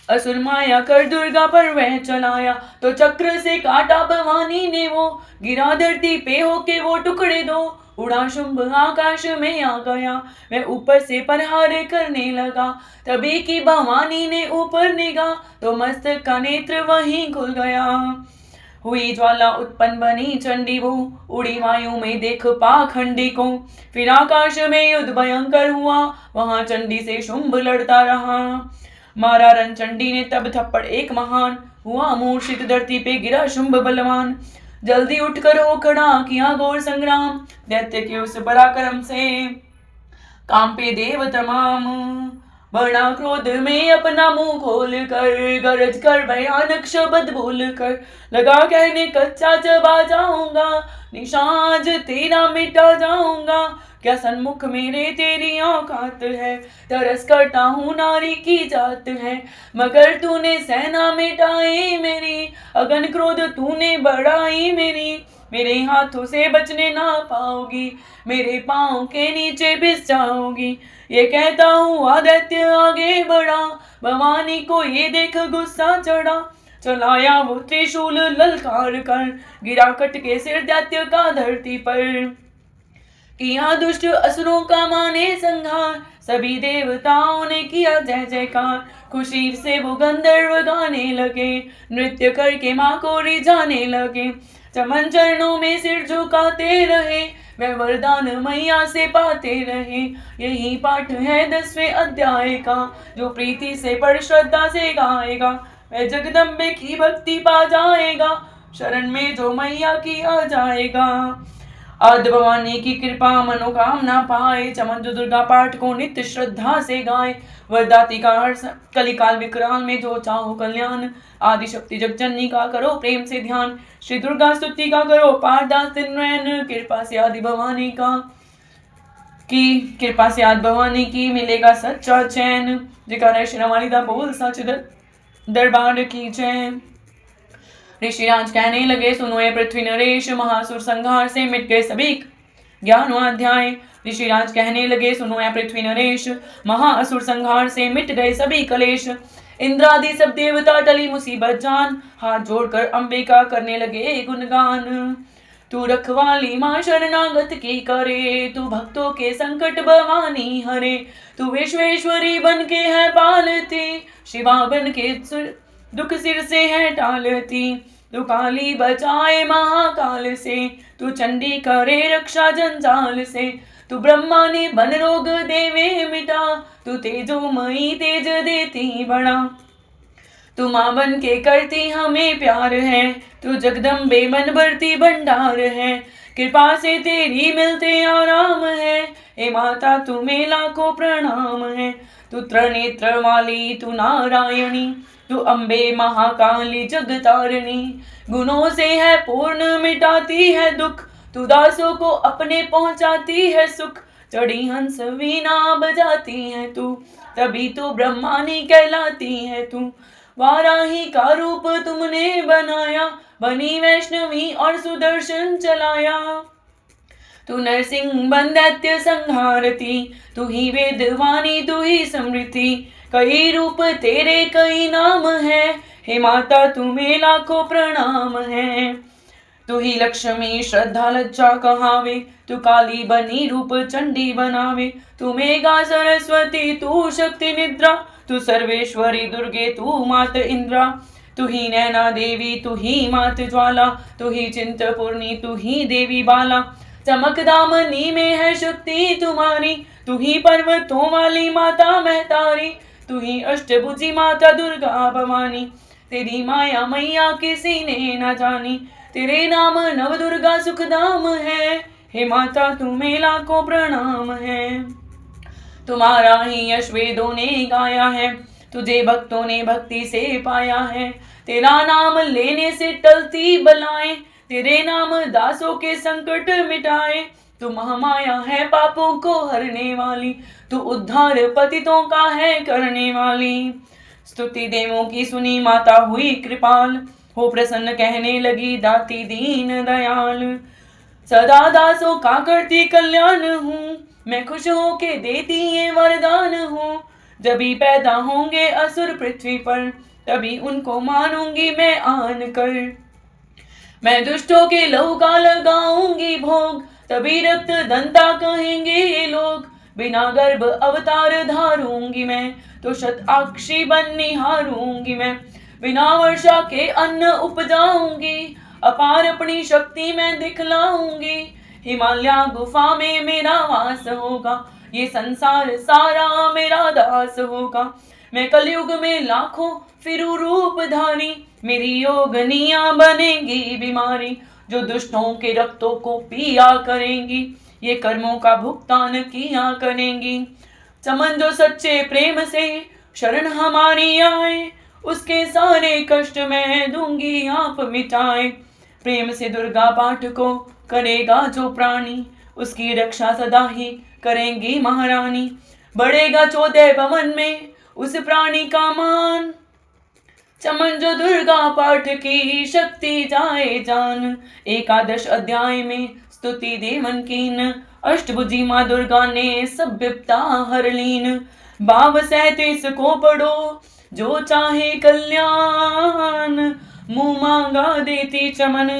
असुर माया कर दुर्गा पर वह चलाया, तो चक्र से काटा भवानी ने वो, गिरा धरती पे होके वो टुकड़े दो। उड़ा शुंभ आकाश में आ गया, वह ऊपर से प्रहार करने लगा। तभी की भवानी ने ऊपर निगाह, तो मस्तक का नेत्र वहीं खुल गया। हुई ज्वाला उत्पन्न बनी चंडी वो, उड़ी वायु में देख पाखंडी को। फिर आकाश में युद्ध भयंकर हुआ, वहां चंडी से शुंभ लड़ता रहा। मारा रण चंडी ने तब थप्पड़ एक महान, हुआ मूर्छित धरती पे गिरा शुंभ बलवान। जल्दी उठकर हो खड़ा किया घोर संग्राम, दैत्य के उस पराक्रम से कांपे देव तमाम। बड़ा क्रोध में अपना मुंह खोल कर, गरज कर भयानक शब्द बोल कर, लगा कहने कच्चा चबा जाऊंगा, निशाज तेरा मिटा जाऊंगा। क्या सन्मुख मेरे तेरी औकात है, तरस करता हूँ नारी की जात है। मगर तूने सेना मिटाई मेरी, अगन क्रोध तूने बढ़ाई मेरी। मेरे हाथों से बचने ना पाओगी, मेरे पाँव के नीचे पिस जाओगी। ये कहता हुआ दैत्य आगे बढ़ा, भवानी को ये देख गुस्सा चढ़ा। चलाया वो त्रिशूल ललकार कर, गिरा कट के सिर दैत्य का धरती पर। किया दुष्ट असुरों का माने संहार, सभी देवताओं ने किया जय जयकार। खुशी से वो गंधर्व गाने लगे, नृत्य करके माँ को रिझाने लगे। चमन चरणों में सिर झुकाते रहे, वह वरदान मैया से पाते रहे। यही पाठ है 10वें अध्याय का, जो प्रीति से पढ़ श्रद्धा से गाएगा, वह जगदम्बे की भक्ति पा जाएगा। शरण में जो मैया की आ जाएगा। आद्य भवानी की कृपा मनोकामना पाए, चमन जो दुर्गा पाठ को नित्य श्रद्धा से गाए। वरदाती का हर कलिकाल विकराल में जो चाहो कल्याण, आदि शक्ति जगजननी का करो प्रेम से ध्यान। श्री दुर्गा स्तुति का करो पाठ दास नयन, कृपा से आदि भवानी की मिलेगा सच्चा चैन। जयकारा श्री रामालिदा बोल सच दरबार की जय। ऋषिराज कहने लगे सुनो ये पृथ्वी नरेश, महासुर संहार से मिट गए सभी 11वां अध्याय। ऋषिराज कहने लगे सुनो ये पृथ्वी नरेश, महाअसुर संहार से मिट गए सभी कलेश। इंद्रादि सब देवता टली मुसीबत जान, हाथ जोड़कर अंबे का करने लगे गुणगान। तू रखवाली माँ शरणागत की करे, तू भक्तों के संकट भवानी हरे। तू विश्वेश्वरी बन के है पालती, शिवा बन के दुख सिर से है टालती। तू काली बचाए महाकाल से, तू चंडी करे रक्षा जंजाल से। तू ब्रह्मानी बन रोग देवे मिटा, तू तेजोमयी तेज देती बड़ा। तू माँ बन के करती हमें प्यार है, तू जगदम्बे बन भरती भंडार है। कृपा से तेरी मिलते आराम है, हे माता तुम्हें लाखों प्रणाम है। तू त्रिनेत्र वाली तू नारायणी, तू अम्बे महाकाली जगतारिणी। गुणों से है पूर्ण मिटाती है दुख, तू दासों को अपने पहुंचाती है सुख। चढ़ी हंस वीणा बजाती है तू, तभी तो ब्रह्मानी कहलाती है तू। वाराही का रूप तुमने बनाया, बनी वैष्णवी और सुदर्शन चलाया। तू नरसिंह बन दैत्य संहारती, तू ही वेदवाणी तू ही समृद्धि। कई रूप तेरे कई नाम है, हे माता तुम्हें लाखों प्रणाम है। तू ही लक्ष्मी श्रद्धा लज्जा कहावे, तू काली बनी रूप चंडी बनावे। तू मेघा सरस्वती तू शक्ति निद्रा, तू सर्वेश्वरी दुर्गे तू मात इंद्रा। तू ही नैना देवी तू ही मात ज्वाला, तू ही चिंतपूर्णी तू ही देवी बाला। चमक दामनी में है शक्ति तुम्हारी, तू ही पर्वतों वाली माता महतारी। तू ही अष्टभुजी माता दुर्गा भवानी, तेरी माया मैया किसी ने न जानी। तेरे नाम नव दुर्गा सुखधाम है, हे माता तुम्हें लाखों प्रणाम है। तुम्हारा ही यश वेदों ने गाया है, तुझे भक्तों ने भक्ति से पाया है। तेरा नाम लेने से टलती बलाएं, तेरे नाम दासों के संकट मिटाए। तू महामाया है पापों को हरने वाली, तू उद्धार पतितों का है करने वाली। स्तुति देवों की सुनी माता हुई कृपाल, हो प्रसन्न कहने लगी दाती दीन दयाल। सदा दासों का करती कल्याण हूँ, मैं खुश हो के देती ये वरदान हूँ। जब भी पैदा होंगे असुर पृथ्वी पर, तभी उनको मानूंगी मैं आन कर। मैं दुष्टों के लहू का लगाऊंगी भोग, तभी रक्त दंता कहेंगे ये लोग। बिना गर्भ अवतार धारूंगी मैं, तो शताक्षी बन निहारूंगी मैं। बिना वर्षा के अन्न उपजाऊंगी, अपार अपनी शक्ति मैं दिखलाऊंगी। हिमालय गुफा में मेरा वास होगा, ये संसार सारा मेरा दास होगा। मैं कलयुग में लाखों फिरू रूपधारी, मेरी योगनियां बनेंगी बीमारी। जो दुष्टों के रक्तों को पिया करेंगी, ये कर्मों का भुगतान किया करेंगी। चमन जो सच्चे प्रेम से शरण हमारी आए, उसके सारे कष्ट मैं दूंगी आप मिटाए। प्रेम से दुर्गा पाठ को करेगा जो प्राणी, उसकी रक्षा सदा ही करेंगी महारानी। बढ़ेगा 14 भवन में उस प्राणी का मान, चमन जो दुर्गा पाठ की शक्ति जाए जान। एकादश अध्याय में स्तुति देवन कीन, अष्टभुजी माँ दुर्गा ने सब विपदा हर लीन। भाव 37 को पढ़ो जो चाहे कल्याण, मुँह मांगा देती चमन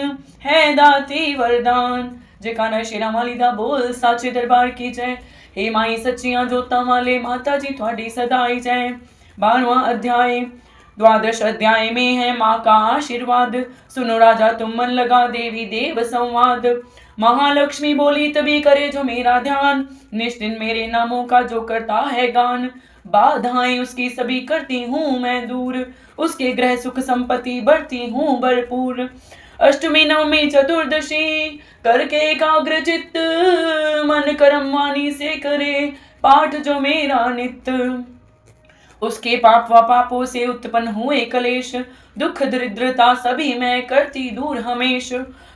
है दाती वरदान। जयकारा शेरा वाली दा बोल साचे दरबार की जय। हे माई सच्चियां जोता वाले माता जी थोड़ी सदाई जय। 12वां अध्याय, द्वादश अध्याय में है माँ का आशीर्वाद। सुनो राजा तुम मन लगा देवी देव संवाद। महालक्ष्मी बोली तभी करे जो मेरा ध्यान, निष्ठिन मेरे नामों का जो करता है गान। बाधाएं उसकी सभी करती हूँ मैं दूर, उसके ग्रह सुख संपत्ति बढ़ती हूँ भरपूर। अष्टमी नवमी चतुर्दशी करके एकाग्र चित्त, मन कर्म वाणी से करे पाठ जो मेरा नित्य। उसके पाप व पापों से उत्पन्न हुए कलेश, दुख दरिद्रता सभी मैं करती दूर हमेश।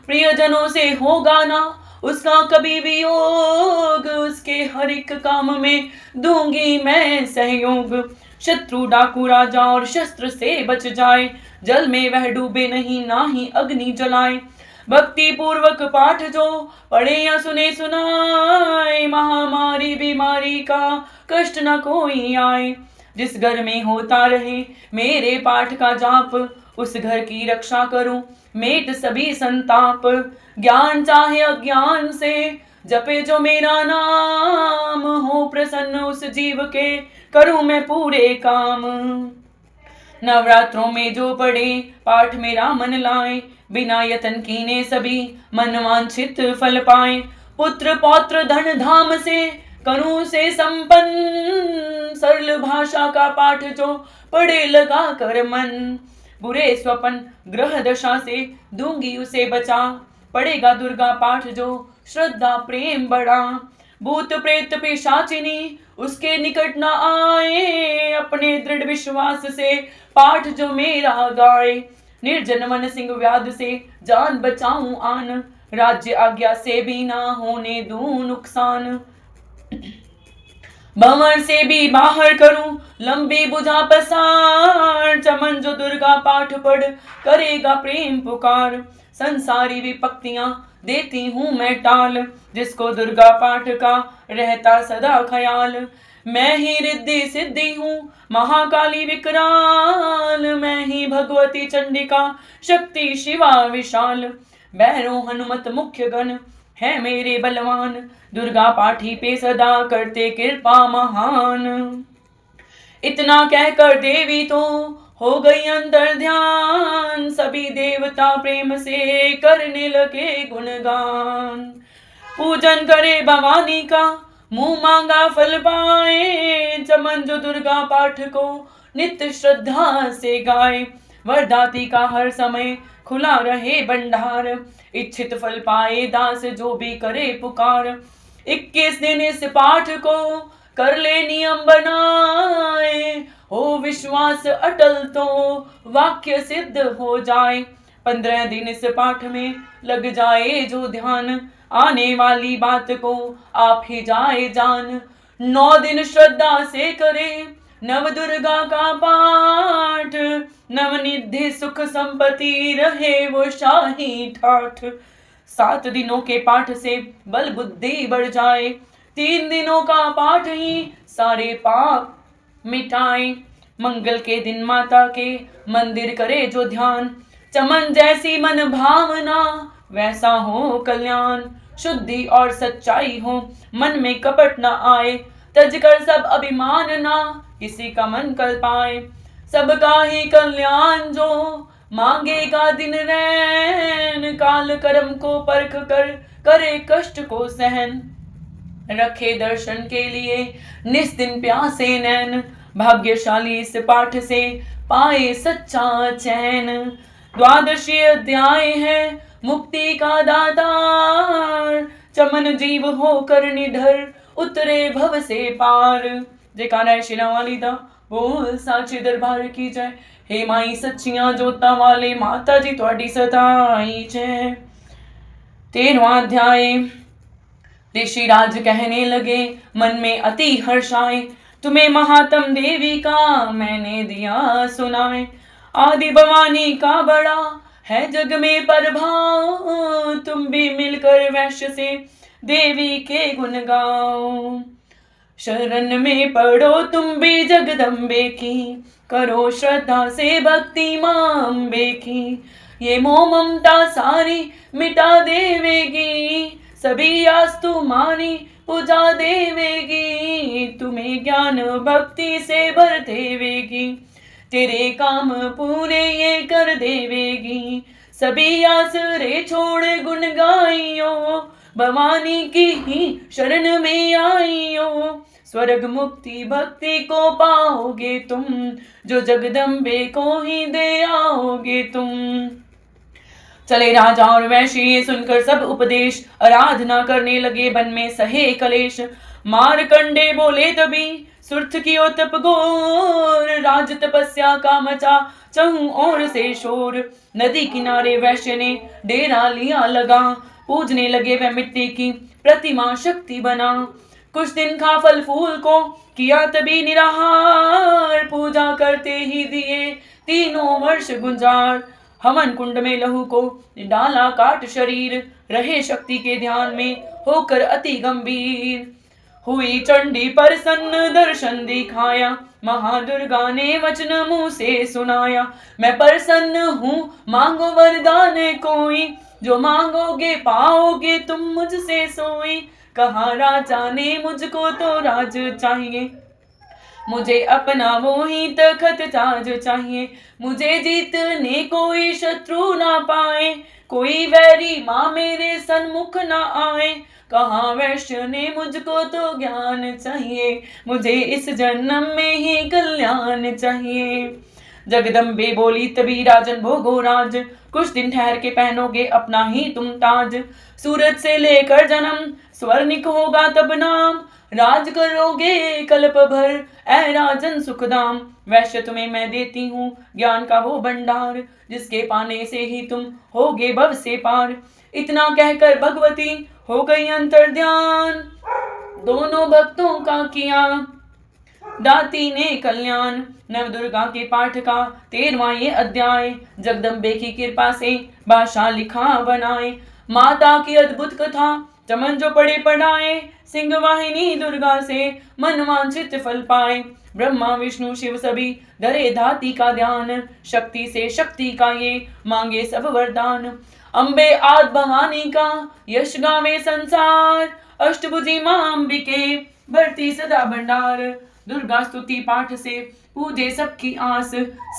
प्रियजनों से होगा ना उसका कभी वियोग, उसके हर एक काम में दूंगी मैं सहयोग। शत्रु डाकू राजा और शस्त्र से बच जाए, जल में वह डूबे नहीं ना ही अग्नि जलाए। भक्ति पूर्वक पाठ जो पढ़े या सुने सुनाए, महामारी बीमारी का कष्ट न कोई आए। जिस घर में होता रहे मेरे पाठ का जाप, उस घर की रक्षा करूं मेट सभी संताप। ज्ञान चाहे अज्ञान से जपे जो मेरा नाम, हो प्रसन्न उस जीव के करूं मैं पूरे काम। नवरात्रों में जो पढ़े पाठ मेरा मन लाए, बिना यतन कीने सभी मन वांछित फल पाए। पुत्र पौत्र धन धाम से करूं से संपन्न, सरल भाषा का पाठ जो पढ़े लगा कर मन। बुरे स्वपन ग्रह दशा से दूंगी उसे बचा, पढ़ेगा दुर्गा पाठ जो श्रद्धा प्रेम बढ़ा। भूत प्रेत पिशाचिनी उसके निकट न आए, अपने दृढ़ विश्वास से पाठ जो मेरा गाए। निर्जन वन सिंह व्याध से जान बचाऊं आन, राज्य आज्ञा से भी ना होने दूं नुकसान। भंवर से भी बाहर करूं लंबी बुझा पसार, चमन जो दुर्गा पाठ पढ़ करेगा प्रेम पुकार। संसारी विपत्तियां देती हूँ मैं टाल, जिसको दुर्गा पाठ का रहता सदा ख्याल। मैं ही रिद्धि सिद्धि हूँ महाकाली विकराल, मैं ही भगवती चंडिका शक्ति शिवा विशाल। भैरव हनुमत मुख्य गण है मेरे बलवान, दुर्गा पाठी पे सदा करते कृपा महान। इतना कहकर देवी तो हो गई अंतर ध्यान, सभी देवता प्रेम से करने लगे गुणगान। पूजन करे भवानी का मुंह मांगा फल पाए, चमन जो दुर्गा पाठ को नित्य श्रद्धा से गाए। वरदाती का हर समय खुला रहे भंडार, इच्छित फल पाए दास जो भी करे पुकार। 21 दिन इस पाठ को कर ले नियम बनाए, हो विश्वास अटल तो वाक्य सिद्ध हो जाए। 15 दिन इस पाठ में लग जाए जो ध्यान, आने वाली बात को आप ही जाए जान। 9 दिन श्रद्धा से करे नव दुर्गा का पाठ, नवनिधि सुख संपत्ति रहे वो शाही ठाठ। 7 दिनों के पाठ से बल बुद्धि बढ़ जाए, 3 दिनों का पाठ ही सारे पाप मिटाए। मंगल के दिन माता के मंदिर करे जो ध्यान, चमन जैसी मन भावना वैसा हो कल्याण। शुद्धि और सच्चाई हो मन में कपट न आए, तज कर सब अभिमान ना किसी का मन कल पाए। सबका ही कल्याण जो मांगेगा दिन रैन, काल कर्म को परख कर करे कष्ट को सहन, रखे दर्शन के लिए निस्दिन प्यासे नैन, भाग्यशाली इस पाठ से पाए सच्चा चैन। द्वादशी अध्याय है मुक्ति का दातार, चमन जीव होकर निडर उतरे भव से पार। जयकारा है शेरा वाली दा बोल साचे दरबार की जय। हे माई सच्चियां जोता वाले माता जी ਤੁਹਾਡੀ सताई जय। 13वां अध्याय। ऋषिराज कहने लगे मन में अति हर्ष आए, तुम्हें महात्म देवी का मैंने दिया सुनाए। आदि भवानी का बड़ा है जग में प्रभाव, तुम भी मिलकर वैश्य से देवी के गुण गाओ। शरण में पढ़ो तुम भी जगदम्बे की, करो श्रद्धा से भक्ति मां अम्बे की। ये मोह ममता सारी मिटा देवेगी, सभी आस तुम्हारी पूजा देवेगी। तुम्हें ज्ञान भक्ति से भर देवेगी, तेरे काम पूरे ये कर देवेगी। सभी आसरे छोड़ गुण गाइयो, भवानी की ही शरण में आइयो। स्वर्ग मुक्ति भक्ति को पाओगे तुम, जो जगदम्बे को ही दे आओगे तुम। चले राजा और वैश्य ये सुनकर सब उपदेश, आराधना करने लगे वन में सहे कलेश। मारकंडे बोले तभी सुर्थ की तप घोर, राज तपस्या का मचा चहु ओर से शोर। नदी किनारे वैश्य ने डेरा लिया लगा, पूजने लगे वह मिट्टी की प्रतिमा शक्ति बना। कुछ दिन खा फल फूल को किया तभी निराहार, पूजा करते ही दिए 3 वर्ष गुंजार। हवन कुंड में लहू को डाला काट शरीर, रहे शक्ति के ध्यान में होकर अति गंभीर। हुई चंडी प्रसन्न दर्शन दिखाया, महादुर्गा ने वचन मुंह से सुनाया। मैं प्रसन्न हूँ मांगो वरदान कोई, जो मांगोगे पाओगे तुम मुझसे सोई। कहा राजा ने मुझको तो राज चाहिए, मुझे अपना वो ही तखत ताज चाहिए। मुझे जीतने कोई शत्रु ना पाए, कोई वैरी माँ मेरे सन्मुख ना आए। कहा वैश्य ने मुझको तो ज्ञान चाहिए, मुझे इस जन्म में ही कल्याण चाहिए। जगदम्बे बोली तभी राजन भोगो राज, कुछ दिन ठहर के पहनोगे अपना ही तुम ताज। सूरज से लेकर जन्म स्वर्णिक होगा तब नाम, राज करोगे कल्प भर ऐ राजन सुखदाम। वैश्य तुम्हें मैं देती हूँ ज्ञान का वो भंडार, जिसके पाने से ही तुम होगे भव से पार। इतना कहकर भगवती हो गई अंतर्ध्यान, दोनों भक्तों का किया दाती ने कल्याण। नवदुर्गा के पाठ का 13वां ये अध्याय, जगदम्बे की कृपा से भाषा लिखा बनाए। माता की अद्भुत कथा चमन जो पढ़े पढ़ाए, सिंह वाहिनी दुर्गा से मन वांछित फल पाए। ब्रह्मा विष्णु शिव सभी धरे धाती का ध्यान, शक्ति से शक्ति का ये मांगे सब वरदान। अम्बे आद भवानी का यश गावे संसार, अष्टभुजी मां अंबिके भरती सदा भंडार। दुर्गा स्तुति पाठ से पूजे सबकी आस,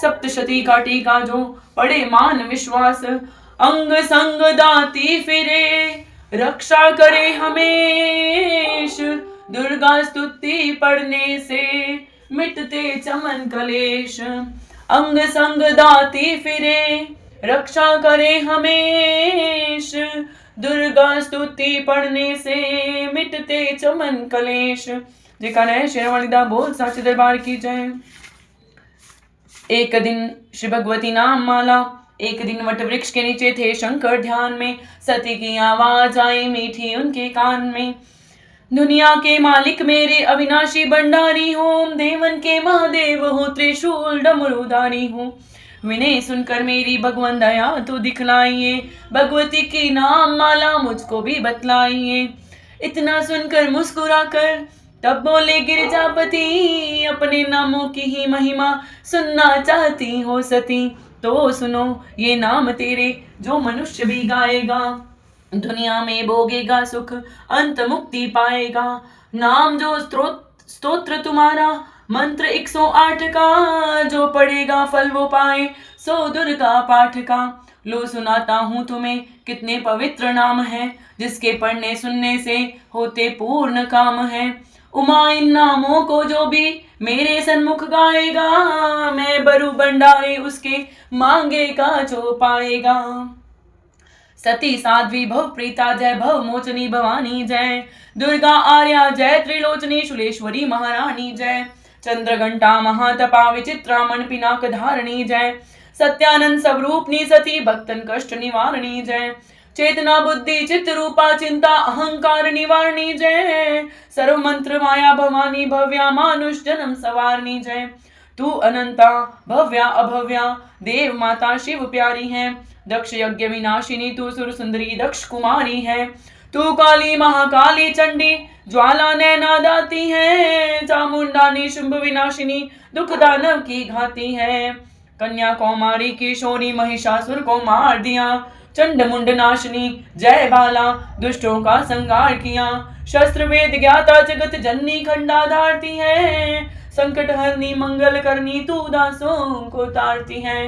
सप्तशती का टीका जो पढ़े मान विश्वास। अंग संग दाती फिरे रक्षा करे हमेश, दुर्गा स्तुति पढ़ने से मिटते चमन कलेश। अंग संग दाती फिरे रक्षा करे हमेश, दुर्गा स्तुति पढ़ने से मिटते चमन कलेश। जयकारा है शेरावाली दा बोल साचे दरबार की जय। एक दिन श्री भगवती नाम माला, एक दिन वट वृक्ष के नीचे थे शंकर ध्यान में। सती की आवाज आई मीठी उनके कान में, दुनिया के मालिक मेरे अविनाशी भंडारी हो, देवन के महादेव हो, त्रिशूल डमरूधारी हो। विनय सुनकर मेरी भगवान दया तो दिखलाइए, भगवती की नाम माला मुझको भी बतलाइए। इतना सुनकर मुस्कुराकर तब बोले गिरजापति, अपने नामों की ही महिमा सुनना चाहती हो सती तो सुनो ये नाम तेरे जो मनुष्य भी गाएगा, दुनिया में भोगेगा सुख अंत मुक्ति पाएगा। नाम जो स्तोत्र तुम्हारा मंत्र 108 का जो पढ़ेगा फल वो पाए, 100 दुर्गा पाठ का। लो सुनाता हूँ तुम्हें कितने पवित्र नाम है, जिसके पढ़ने सुनने से होते पूर्ण काम है। उमा इन नामों को जो भी मेरे सन्मुख गाएगा, मैं बरु भंडारे उसके मांगेगा जो पाएगा। सती साध्वी भव प्रीता जय, भव मोचनी भवानी जय, दुर्गा आर्या जय, त्रिलोचनी शुलेश्वरी महारानी जय, चंद्रघंटा महातपा विचित्रा मन पिनाक धारणी जय, सत्यानंद स्वरूपनी सती भक्तन कष्ट निवारणी जय, चेतना बुद्धि चित्त रूपा चिंता अहंकार निवारणी जय, सर्व मंत्र माया भवानी भव्या मानुष जन्म सवारणी जय। तू अनंता भव्या अभव्या देव माता शिव प्यारी है, दक्ष यज्ञ विनाशिनी तू सुर सुंदरी दक्ष कुमारी है। तू काली महाकाली चंडी ज्वाला नैना दाती है, चामुंडानी शुंभ विनाशिनी दुख दानव की घाती है। कन्या कौमारी किशोरी महिषासुर को मार दिया, चंड मुंड नाशनी जय बाला दुष्टों का संगार किया। शस्त्र वेद ज्ञाता जगत जननी खंडा धारती है, संकट हरनी मंगल करनी तू दासों को तारती है।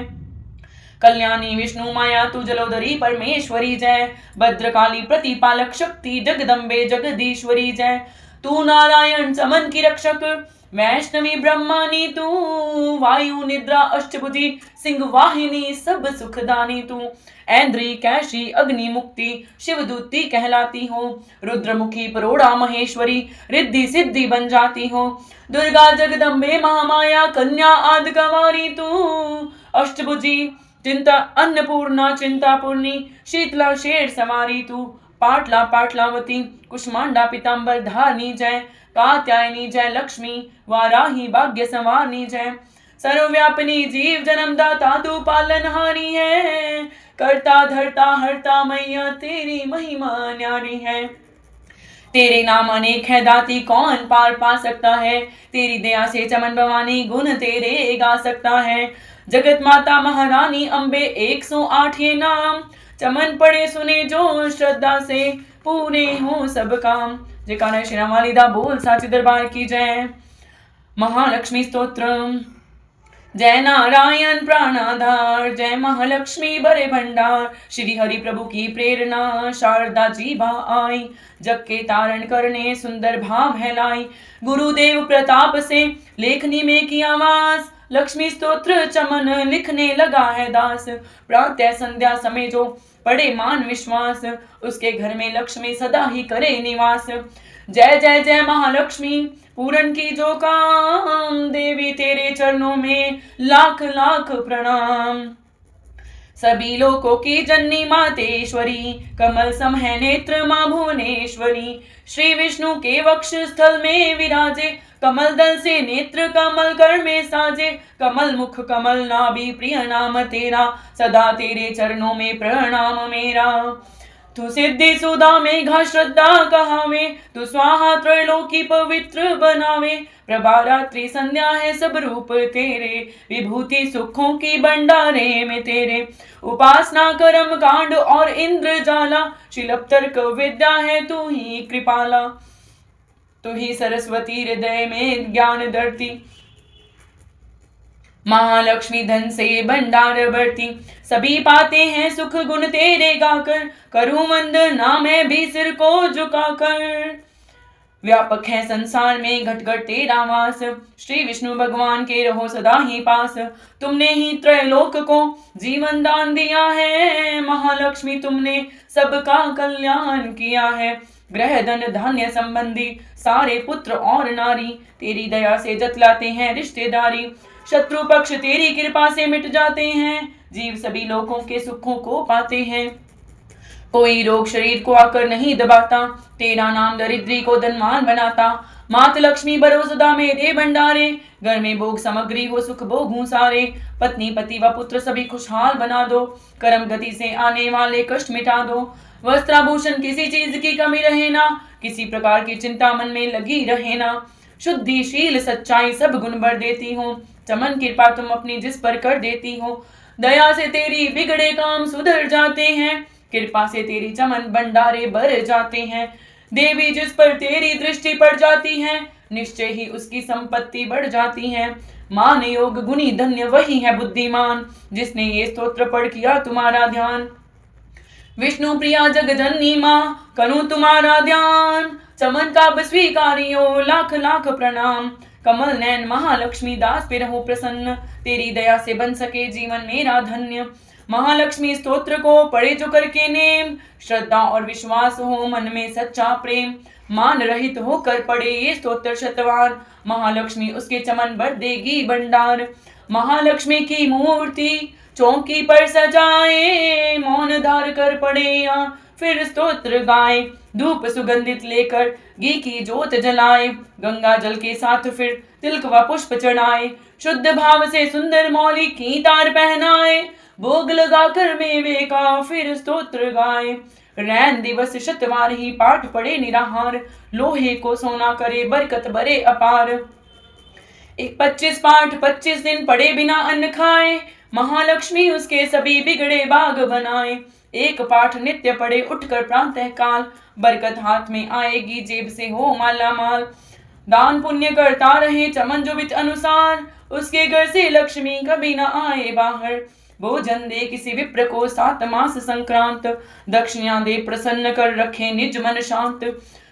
कल्याणी विष्णु माया तू जलोदरी परमेश्वरी जय, भद्रकाली प्रतिपालक शक्ति जगदम्बे जगदीश्वरी जय। तू नारायण समन की रक्षक वैष्णवी ब्रह्मानी तू, वायु निद्रा अष्टभुजी सिंह वाहिनी सब सुखदानी तू। ऐन्द्री कैशी अग्नि मुक्ति शिवदूती कहलाती हो, रुद्रमुखी परोड़ा महेश्वरी रिद्धि सिद्धि बन जाती हो। दुर्गा जगदम्बे महामाया कन्या आदि गवारी तू, अष्टभुजी चिंता अन्नपूर्णा चिंतापूर्णी शीतला शेर समारी तू। पाटला पाटलावती कुष्मांडा पीतांबर धारनी जय, कात्यायनी जय लक्ष्मी वाराही भाग्य संवारनी जय। सर्वव्यापिनी जीव जन्मदाता तू पालनहारी है, करता धरता हरता मैया तेरी महिमा न्यारी है। तेरे नाम अनेक है दाती कौन पार पा सकता है, तेरी दया से चमन भवानी गुण तेरे गा सकता है। जगत माता महारानी अम्बे 108 ये नाम, चमन पड़े सुने जो श्रद्धा से पूरे हो सब काम। जयकारा श्री राम वाली दा बोल साचे दरबार की जय। महालक्ष्मी स्तोत्र। जय नारायण प्राणाधार, जय महालक्ष्मी बड़े भंडार। श्री हरि प्रभु की प्रेरणा शारदा जी भा आई, जग के तारण करने सुंदर भाव है लाई। गुरुदेव प्रताप से लेखनी में किया वास, लक्ष्मी स्तोत्र चमन लिखने लगा है दास। प्रातः संध्या समय जो पढ़े मान विश्वास, उसके घर में लक्ष्मी सदा ही करे निवास। जय जय जय महालक्ष्मी पूरन की जो काम, देवी तेरे चरणों में लाख लाख प्रणाम। सभी लोकों की जननी मातेश्वरी, कमल सम है नेत्र माँ भुवनेश्वरी। श्री विष्णु के वक्ष स्थल में विराजे, कमल दल से नेत्र कमल कर में साजे। कमल मुख कमल नाभि प्रिय नाम तेरा, सदा तेरे चरणों में प्रणाम मेरा। तू सिद्धि सुधा मेघा श्रद्धा कहावे, तू स्वाहा त्रैलोकी पवित्र बनावे। प्रभा रात्रि संध्या है सब रूप तेरे, विभूति सुखों की भंडारे में तेरे। उपासना कर्म कांड और इंद्र जाला, शिल्प तर्क विद्या है तू ही कृपाला। तू ही सरस्वती हृदय में ज्ञान धरती, महालक्ष्मी धन से भंडार भरती। सभी पाते हैं सुख गुण तेरे गाकर, करूं वंदना मैं भी सिर को झुकाकर। व्यापक है संसार में घट घट तेरा वास, श्री विष्णु भगवान के रहो सदा ही पास। तुमने ही त्रैलोक को जीवन दान दिया है, महालक्ष्मी तुमने सबका कल्याण किया है। ग्रह धन धान्य संबंधी सारे पुत्र और नारी, तेरी दया से जतलाते हैं रिश्तेदारी। शत्रु पक्ष तेरी कृपा से मिट जाते हैं, जीव सभी लोगों के सुखों को पाते हैं। कोई रोग शरीर को आकर नहीं दबाता, तेरा नाम दरिद्री को धनवान बनाता। मात लक्ष्मी बरो सदा मेरे भंडारे, घर में भोग सामग्री हो सुख भोगूं सारे। पत्नी पति व पुत्र सभी खुशहाल बना दो, कर्म गति से आने वाले कष्ट मिटा दो। वस्त्राभूषण किसी चीज की कमी रहे ना, किसी प्रकार की चिंता मन में लगी रहे ना। शुद्धि शील सच्चाई सब गुण भर देती हो, चमन कृपा तुम अपनी जिस पर कर देती हो। दया से तेरी बिगड़े काम सुधर जाते हैं, कृपा से तेरी चमन भंडारे भर जाते हैं। देवी जिस पर तेरी दृष्टि पड़ जाती है, निश्चय ही उसकी संपत्ति बढ़ जाती है। मान योग गुणी धन्य वही है बुद्धिमान, जिसने ये स्तोत्र पढ़ किया तुम्हारा ध्यान। विष्णु प्रिया जगजननी माँ करूं तुम्हारा ध्यान, चमन का स्वीकारियो लाख लाख प्रणाम। कमल नैन महालक्ष्मी दास पे रहो प्रसन्न, तेरी दया से बन सके जीवन मेरा धन्य। महालक्ष्मी स्तोत्र को पढ़े जो करके नेम, श्रद्धा और विश्वास हो मन में सच्चा प्रेम। मान रहित होकर पढ़े ये स्तोत्र शतवार, महालक्ष्मी उसके चमन भर देगी भंडार। महालक्ष्मी की मूर्ति चौकी पर सजाए, मौन धार कर पढ़े या फिर स्तोत्र गाए। धूप सुगंधित लेकर घी की जोत जलाए, गंगा जल के साथ फिर तिलक व पुष्प चढ़ाए। शुद्ध भाव से सुंदर मौली की तार पहनाए, भोग लगाकर मेवे का फिर स्तोत्र गाए। रैन दिवस शतवार ही पाठ पढ़े निराहार, लोहे को सोना करे बरकत बरे अपार। 25 पाठ 25 दिन पढ़े बिना अन्न खाए, महालक्ष्मी उसके सभी बिगड़े बाग बनाए। एक पाठ नित्य पढ़े उठकर प्रातः काल, बरकत हाथ में आएगी जेब से हो माला माल। दान पुण्य करता रहे चमन जो विच अनुसार, उसके घर से लक्ष्मी कभी न आए बाहर। भोजन दे किसी विप्र को 7 मास संक्रांत, दक्षिणा दे प्रसन्न कर रखे निज मन शांत।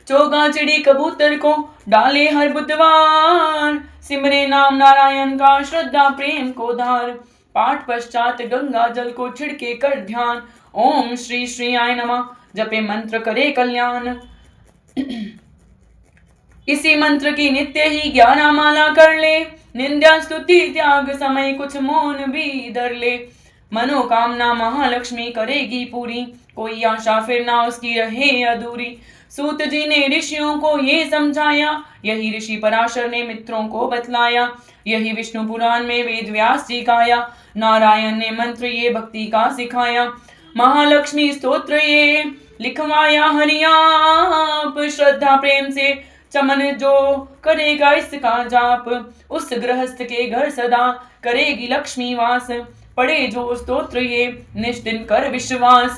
चोगा चिड़ी कबूतर को डाले हर बुधवार, सिमरे नाम नारायण का श्रद्धा प्रेम को धार। पाठ पश्चात गंगा जल को छिड़के कर ध्यान, ओम श्री श्री आय नमः जपे मंत्र करे कल्याण। इसी मंत्र की नित्य ही 11 माला कर ले, निंदा स्तुति त्याग समय कुछ मौन भी धर ले। मनोकामना महालक्ष्मी करेगी पूरी, कोई आशा फिर ना उसकी रहे अधूरी। सूत जी ने ऋषियों को ये समझाया, यही ऋषि पराशर ने मित्रों को बतलाया। यही विष्णु पुराण में वेद व्यास जी गाया, नारायण ने मंत्र ये भक्ति का सिखाया। महालक्ष्मी स्तोत्र ये लिखवाया हरियाप, श्रद्धा प्रेम से चमन जो करेगा इसका जाप, उस गृहस्थ के घर सदा करेगी लक्ष्मी वास। पढ़े जो स्तोत्र ये निष्दिन कर विश्वास,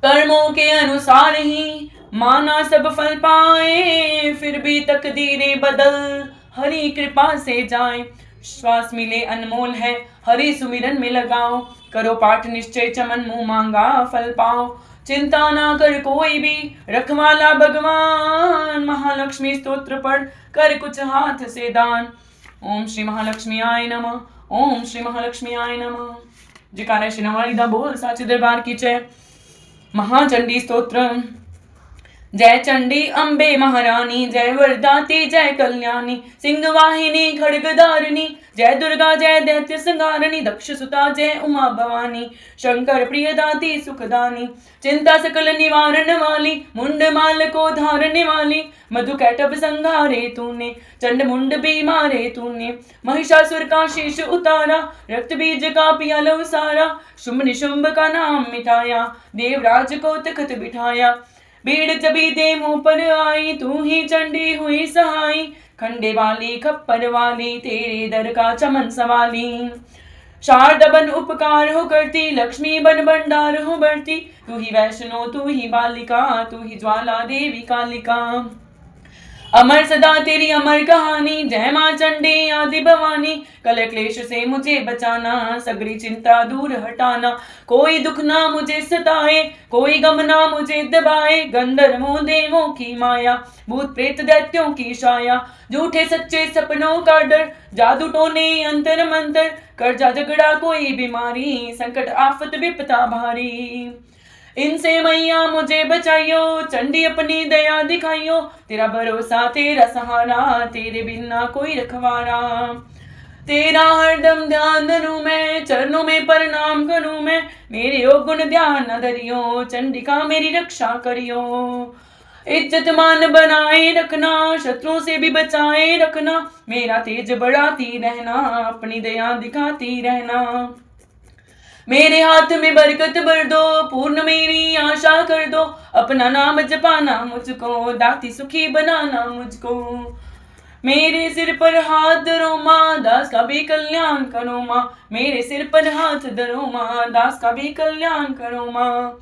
कर्मों के अनुसार ही माना सब फल पाए। फिर भी तकदीरें बदल हरि कृपा से जाए, श्वास मिले अनमोल है हरि सुमिरन में लगाओ। करो पाठ निश्चय चमन मुंह मांगा फल पाओ, चिंता ना कर कोई भी रखवाला भगवान। महालक्ष्मी स्तोत्र पढ़ कर कुछ हाथ से दान। ओम श्री महालक्ष्मी आय नमः, ओम श्री महालक्ष्मी आय नमः। जयकारा श्री नवालिदा बोल साचे दरबार की जय। महाचंडी स्तोत्र। जय चंडी अम्बे महारानी, जय वरदाती जय कल्याणी, सिंह वाहिनी खड्गधारिणी, जय दुर्गा जय दैत्य संहारिणी, दक्ष सुता जय उमा भवानी, शंकर प्रियदाती सुखदानी, चिंता सकल निवारण वाली, मुंड माल को धारने वाली, मधु कैटभ संघारे तूने, चंड मुंड भी मारे तूने, महिषासुर का शीश उतारा, रक्त बीज का पिया लव सारा, शुंभ निशुंभ का नाम मिटाया, देवराज को तखत बिठाया। भीड़ जबी दे मुंह पर आई, तू ही चंडी हुई सहाई, खंडे वाली खप्पर वाली, तेरे दर का चमन सवाली। शारदा बन उपकार हो करती, लक्ष्मी बन भंडार हो बढ़ती, तू ही वैष्णो तू ही बालिका, तू ही ज्वाला देवी कालिका। अमर सदा तेरी अमर कहानी, जय माँ चंडी आदि भवानी, कल क्लेश से मुझे बचाना, सगरी चिंता दूर हटाना, कोई दुख ना मुझे सताए, कोई गम ना मुझे दबाए, गंधर्वों देवों की माया, भूत प्रेत दैत्यों की छाया, झूठे सच्चे सपनों का डर, जादू टोने अंतर मंतर, कर्जा झगड़ा कोई बीमारी, संकट आफत विपदा भारी, इनसे मैया मुझे बचाइयो, चंडी अपनी दया दिखाइयो, तेरा भरोसा तेरा सहारा, तेरे बिना कोई रखवारा। तेरा हरदम ध्यान धरूं मैं, चरणों में प्रणाम करूं मैं, मेरे ओ गुण ध्यान न धरियो, चंडिका मेरी रक्षा करियो। इज्जत मान बनाए रखना, शत्रुओं से भी बचाए रखना, मेरा तेज बढ़ाती रहना, अपनी दया दिखाती रहना। मेरे हाथ में बरकत भर दो, पूर्ण मेरी आशा कर दो, अपना नाम जपाना मुझको, दाती सुखी बनाना मुझको। मेरे सिर पर हाथ धरो माँ, दास का भी कल्याण करो माँ, मेरे सिर पर हाथ धरो माँ, दास का भी कल्याण करो माँ।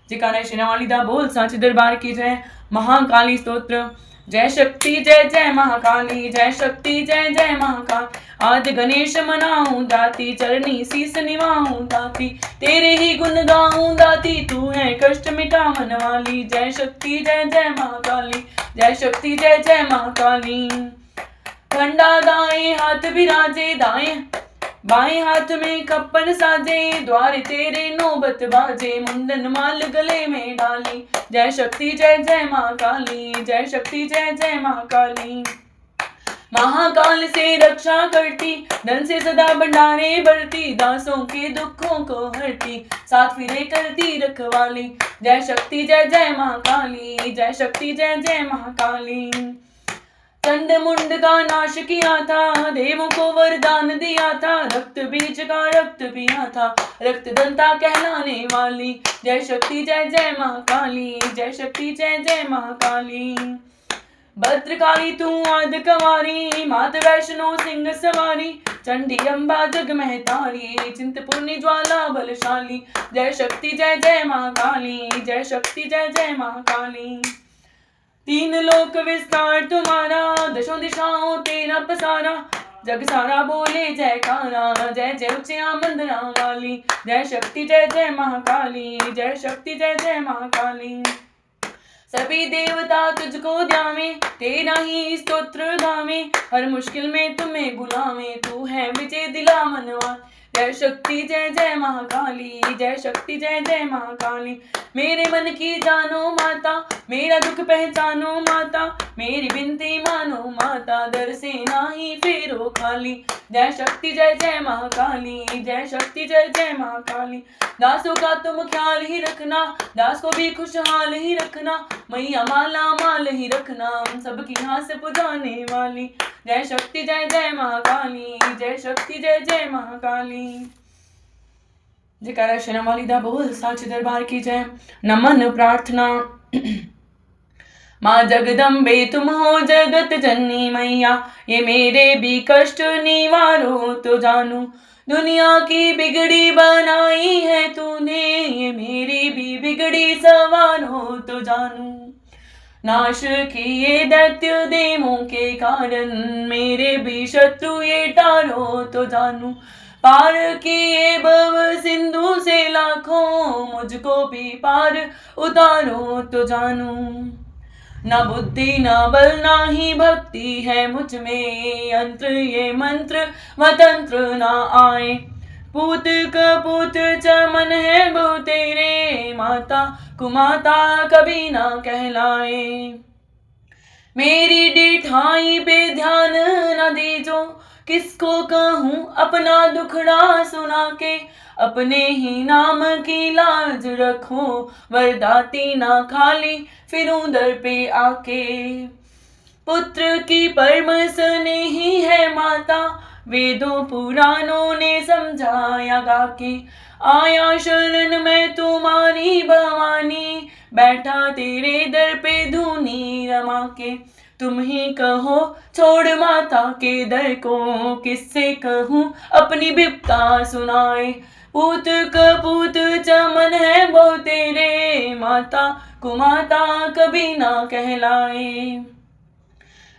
जयकारा श्री नवालिदा बोल साचे दरबार की जय। महाकाली स्तोत्र। जय शक्ति जय जय महाकाली, जय शक्ति जय जय महाकाल। आदि गणेश मनाऊं दाती, चरनी शीस निवाऊं दाती, तेरे ही गुण गाऊं दाती, तू है कष्ट मिटावन वाली। जय शक्ति जय जय महाकाली, जय शक्ति जय जय महाकाली। खंडा दाएं हाथ बिराजे, दाएं बाएं हाथ में कप्पन साजे, द्वार तेरे नौबत बाजे, मुंडन माल गले में डाली। जय शक्ति जय जय महाकाली, जय शक्ति जय जय महाकाली। महाकाल से रक्षा करती, धन से सदा भंडारे भरती, दासों के दुखों को हरती, साथ फिरे करती रखवाली। जय शक्ति जय जय महाकाली, जय शक्ति जय जय महाकाली। चंड मुंड का नाश किया था, देवों को वरदान दिया था, रक्त बीज का रक्त पिया था, रक्त दंता कहलाने वाली। जय शक्ति जय जय महाकाली, जय शक्ति जय जय महाकाली। भद्रकाली तू आद कंवारी, मात वैष्णो सिंह सवारी, चंडी अम्बा जग महतारी, चिंतपूर्णी ज्वाला बलशाली। जय शक्ति जय जय महाकाली, जय शक्ति जय जय महाकाली। तीन लोक विस्तार तुम्हारा, दशों दिशाओं तेरा पसारा, जग सारा बोले जयकारा, जय जय उच्चिया मंदरा वाली। जय शक्ति जय जय महाकाली, जय शक्ति जय जय महाकाली। सभी देवता तुझको ध्यावे, तेरा ही स्तोत्र गावे, हर मुश्किल में तुम्हें बुलावे, तू है विजय दिलावन वाली। जय शक्ति जय जय महाकाली, जय शक्ति जय जय महाकाली। मेरे मन की जानो माता, मेरा दुख पहचानो माता, मेरी बिनती मानो माता, दर से नाही फेरो खाली। जय शक्ति जय जय महाकाली, जय शक्ति जय जय महाकाली। दासों का तुम ख्याल ही रखना, दास को भी खुशहाल ही रखना, मैया माला माल ही रखना, सबकी हाथ से पुजाने वाली। जय शक्ति जय जय महाकाली, जय शक्ति जय जय महाकाली। जयकारा शरण वाली दा बोल साचे दरबार की जय। नमन प्रार्थना। माँ जगदम्बे तुम हो जगत जननी मैया, ये मेरे भी कष्ट निवारो तो जानू, दुनिया की बिगड़ी बनाई है तूने, ये मेरी भी बिगड़ी सवारो तो जानू। नाश किए दैत्य देवों के कारण, मेरे भी शत्रु ये टारो तो जानू, पार किए भव सिंधु से लाखों, मुझको भी पार उतारो तो जानू। ना बुद्धि ना बल ना ही भक्ति है मुझ में, यंत्र ये मंत्र व तंत्र ना आए, पूत कपूत चमन है बहु तेरे, माता कुमाता कभी ना कहलाए। मेरी डिठाई पे ध्यान न दीजो, किसको कहूँ अपना दुखड़ा सुना के, अपने ही नाम की लाज रखो, वरदाती ना खाली फिरूं दर पे आके। पुत्र की परम स्नेही है माता, वेदों पुराणों ने समझाया गाके, आया शरण में तुम्हारी भवानी, बैठा तेरे दर पे धूनी रमा के। तुम ही कहो छोड़ माता के दर को, किससे कहूँ अपनी बिपता सुनाए, पूत कपूत चमन है बहु तेरे, माता कुमाता कभी ना कहलाए।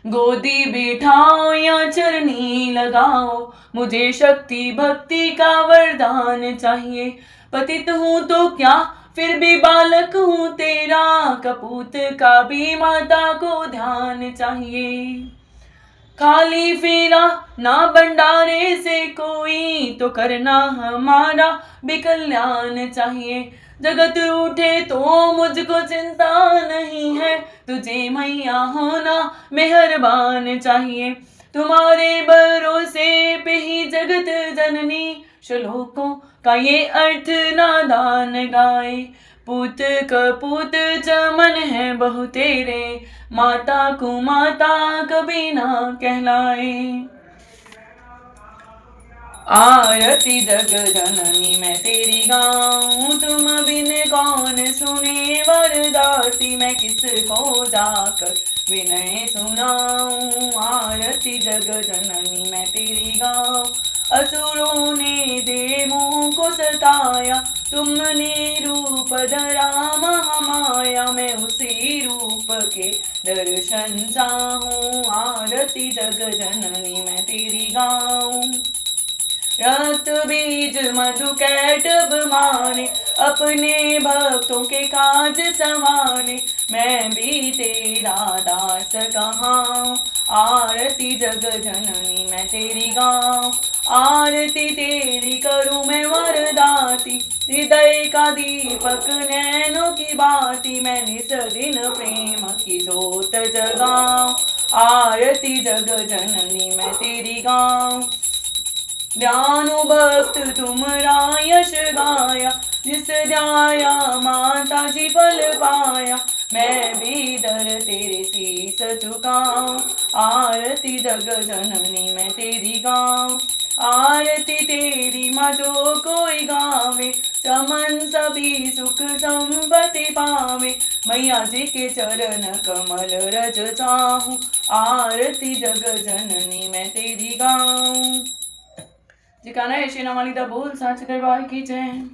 गोदी बिठाओ या चरनी लगाओ, मुझे शक्ति भक्ति का वरदान चाहिए, पतित हूँ तो क्या फिर भी बालक हूँ तेरा, कपूत का भी माता को ध्यान चाहिए। खाली फेरा ना भंडारे से कोई, तो करना हमारा भी कल्याण चाहिए, जगत रूठे तो मुझको चिंता नहीं है, तुझे मैया होना मेहरबान चाहिए। तुम्हारे भरोसे पे ही जगत जननी, श्लोकों का ये अर्थ नादान गाए, पूत कपूत चमन है बहु तेरे, माता कुमाता कभी ना कहलाए। आरती जग जननी मैं तेरी गाऊं, तुम बिन कौन सुने वरदाती, मैं किसको जाकर विनय सुनाऊं। आरती जग जननी मैं तेरी गाऊं, असुरों ने देवों को सताया, तुमने रूप धरा महामाया, मैं उसी रूप के दर्शन चाहूं। आरती जग जननी मैं तेरी गाऊं। रक्त बीज मधु कैटब माने, अपने भक्तों के काज संवारे, मैं भी तेरा दास कहाऊं। आरती जग जननी मैं तेरी गाऊं। आरती तेरी करूं मैं वरदाती, हृदय का दीपक नैनों की बाती, मैं निस दिन प्रेम की जोत जगाऊं। आरती जग जननी मैं तेरी गाऊं। ज्ञानु भक्त तुमरा यश गाया, जिस ध्याया माता जी फल पाया, मैं भी दर तेरे शीस झुकाऊं। आरती जग जननी मैं तेरी गाऊं। आरती तेरी माँ जो कोई गावे, चमन सभी सुख संपत्ति पावे, मैया जी के चरण कमल रज चाहूं। आरती जग जननी मैं तेरी गाऊं। जिकाना ऐशे नवाली दा बोल साच दरबार की जय।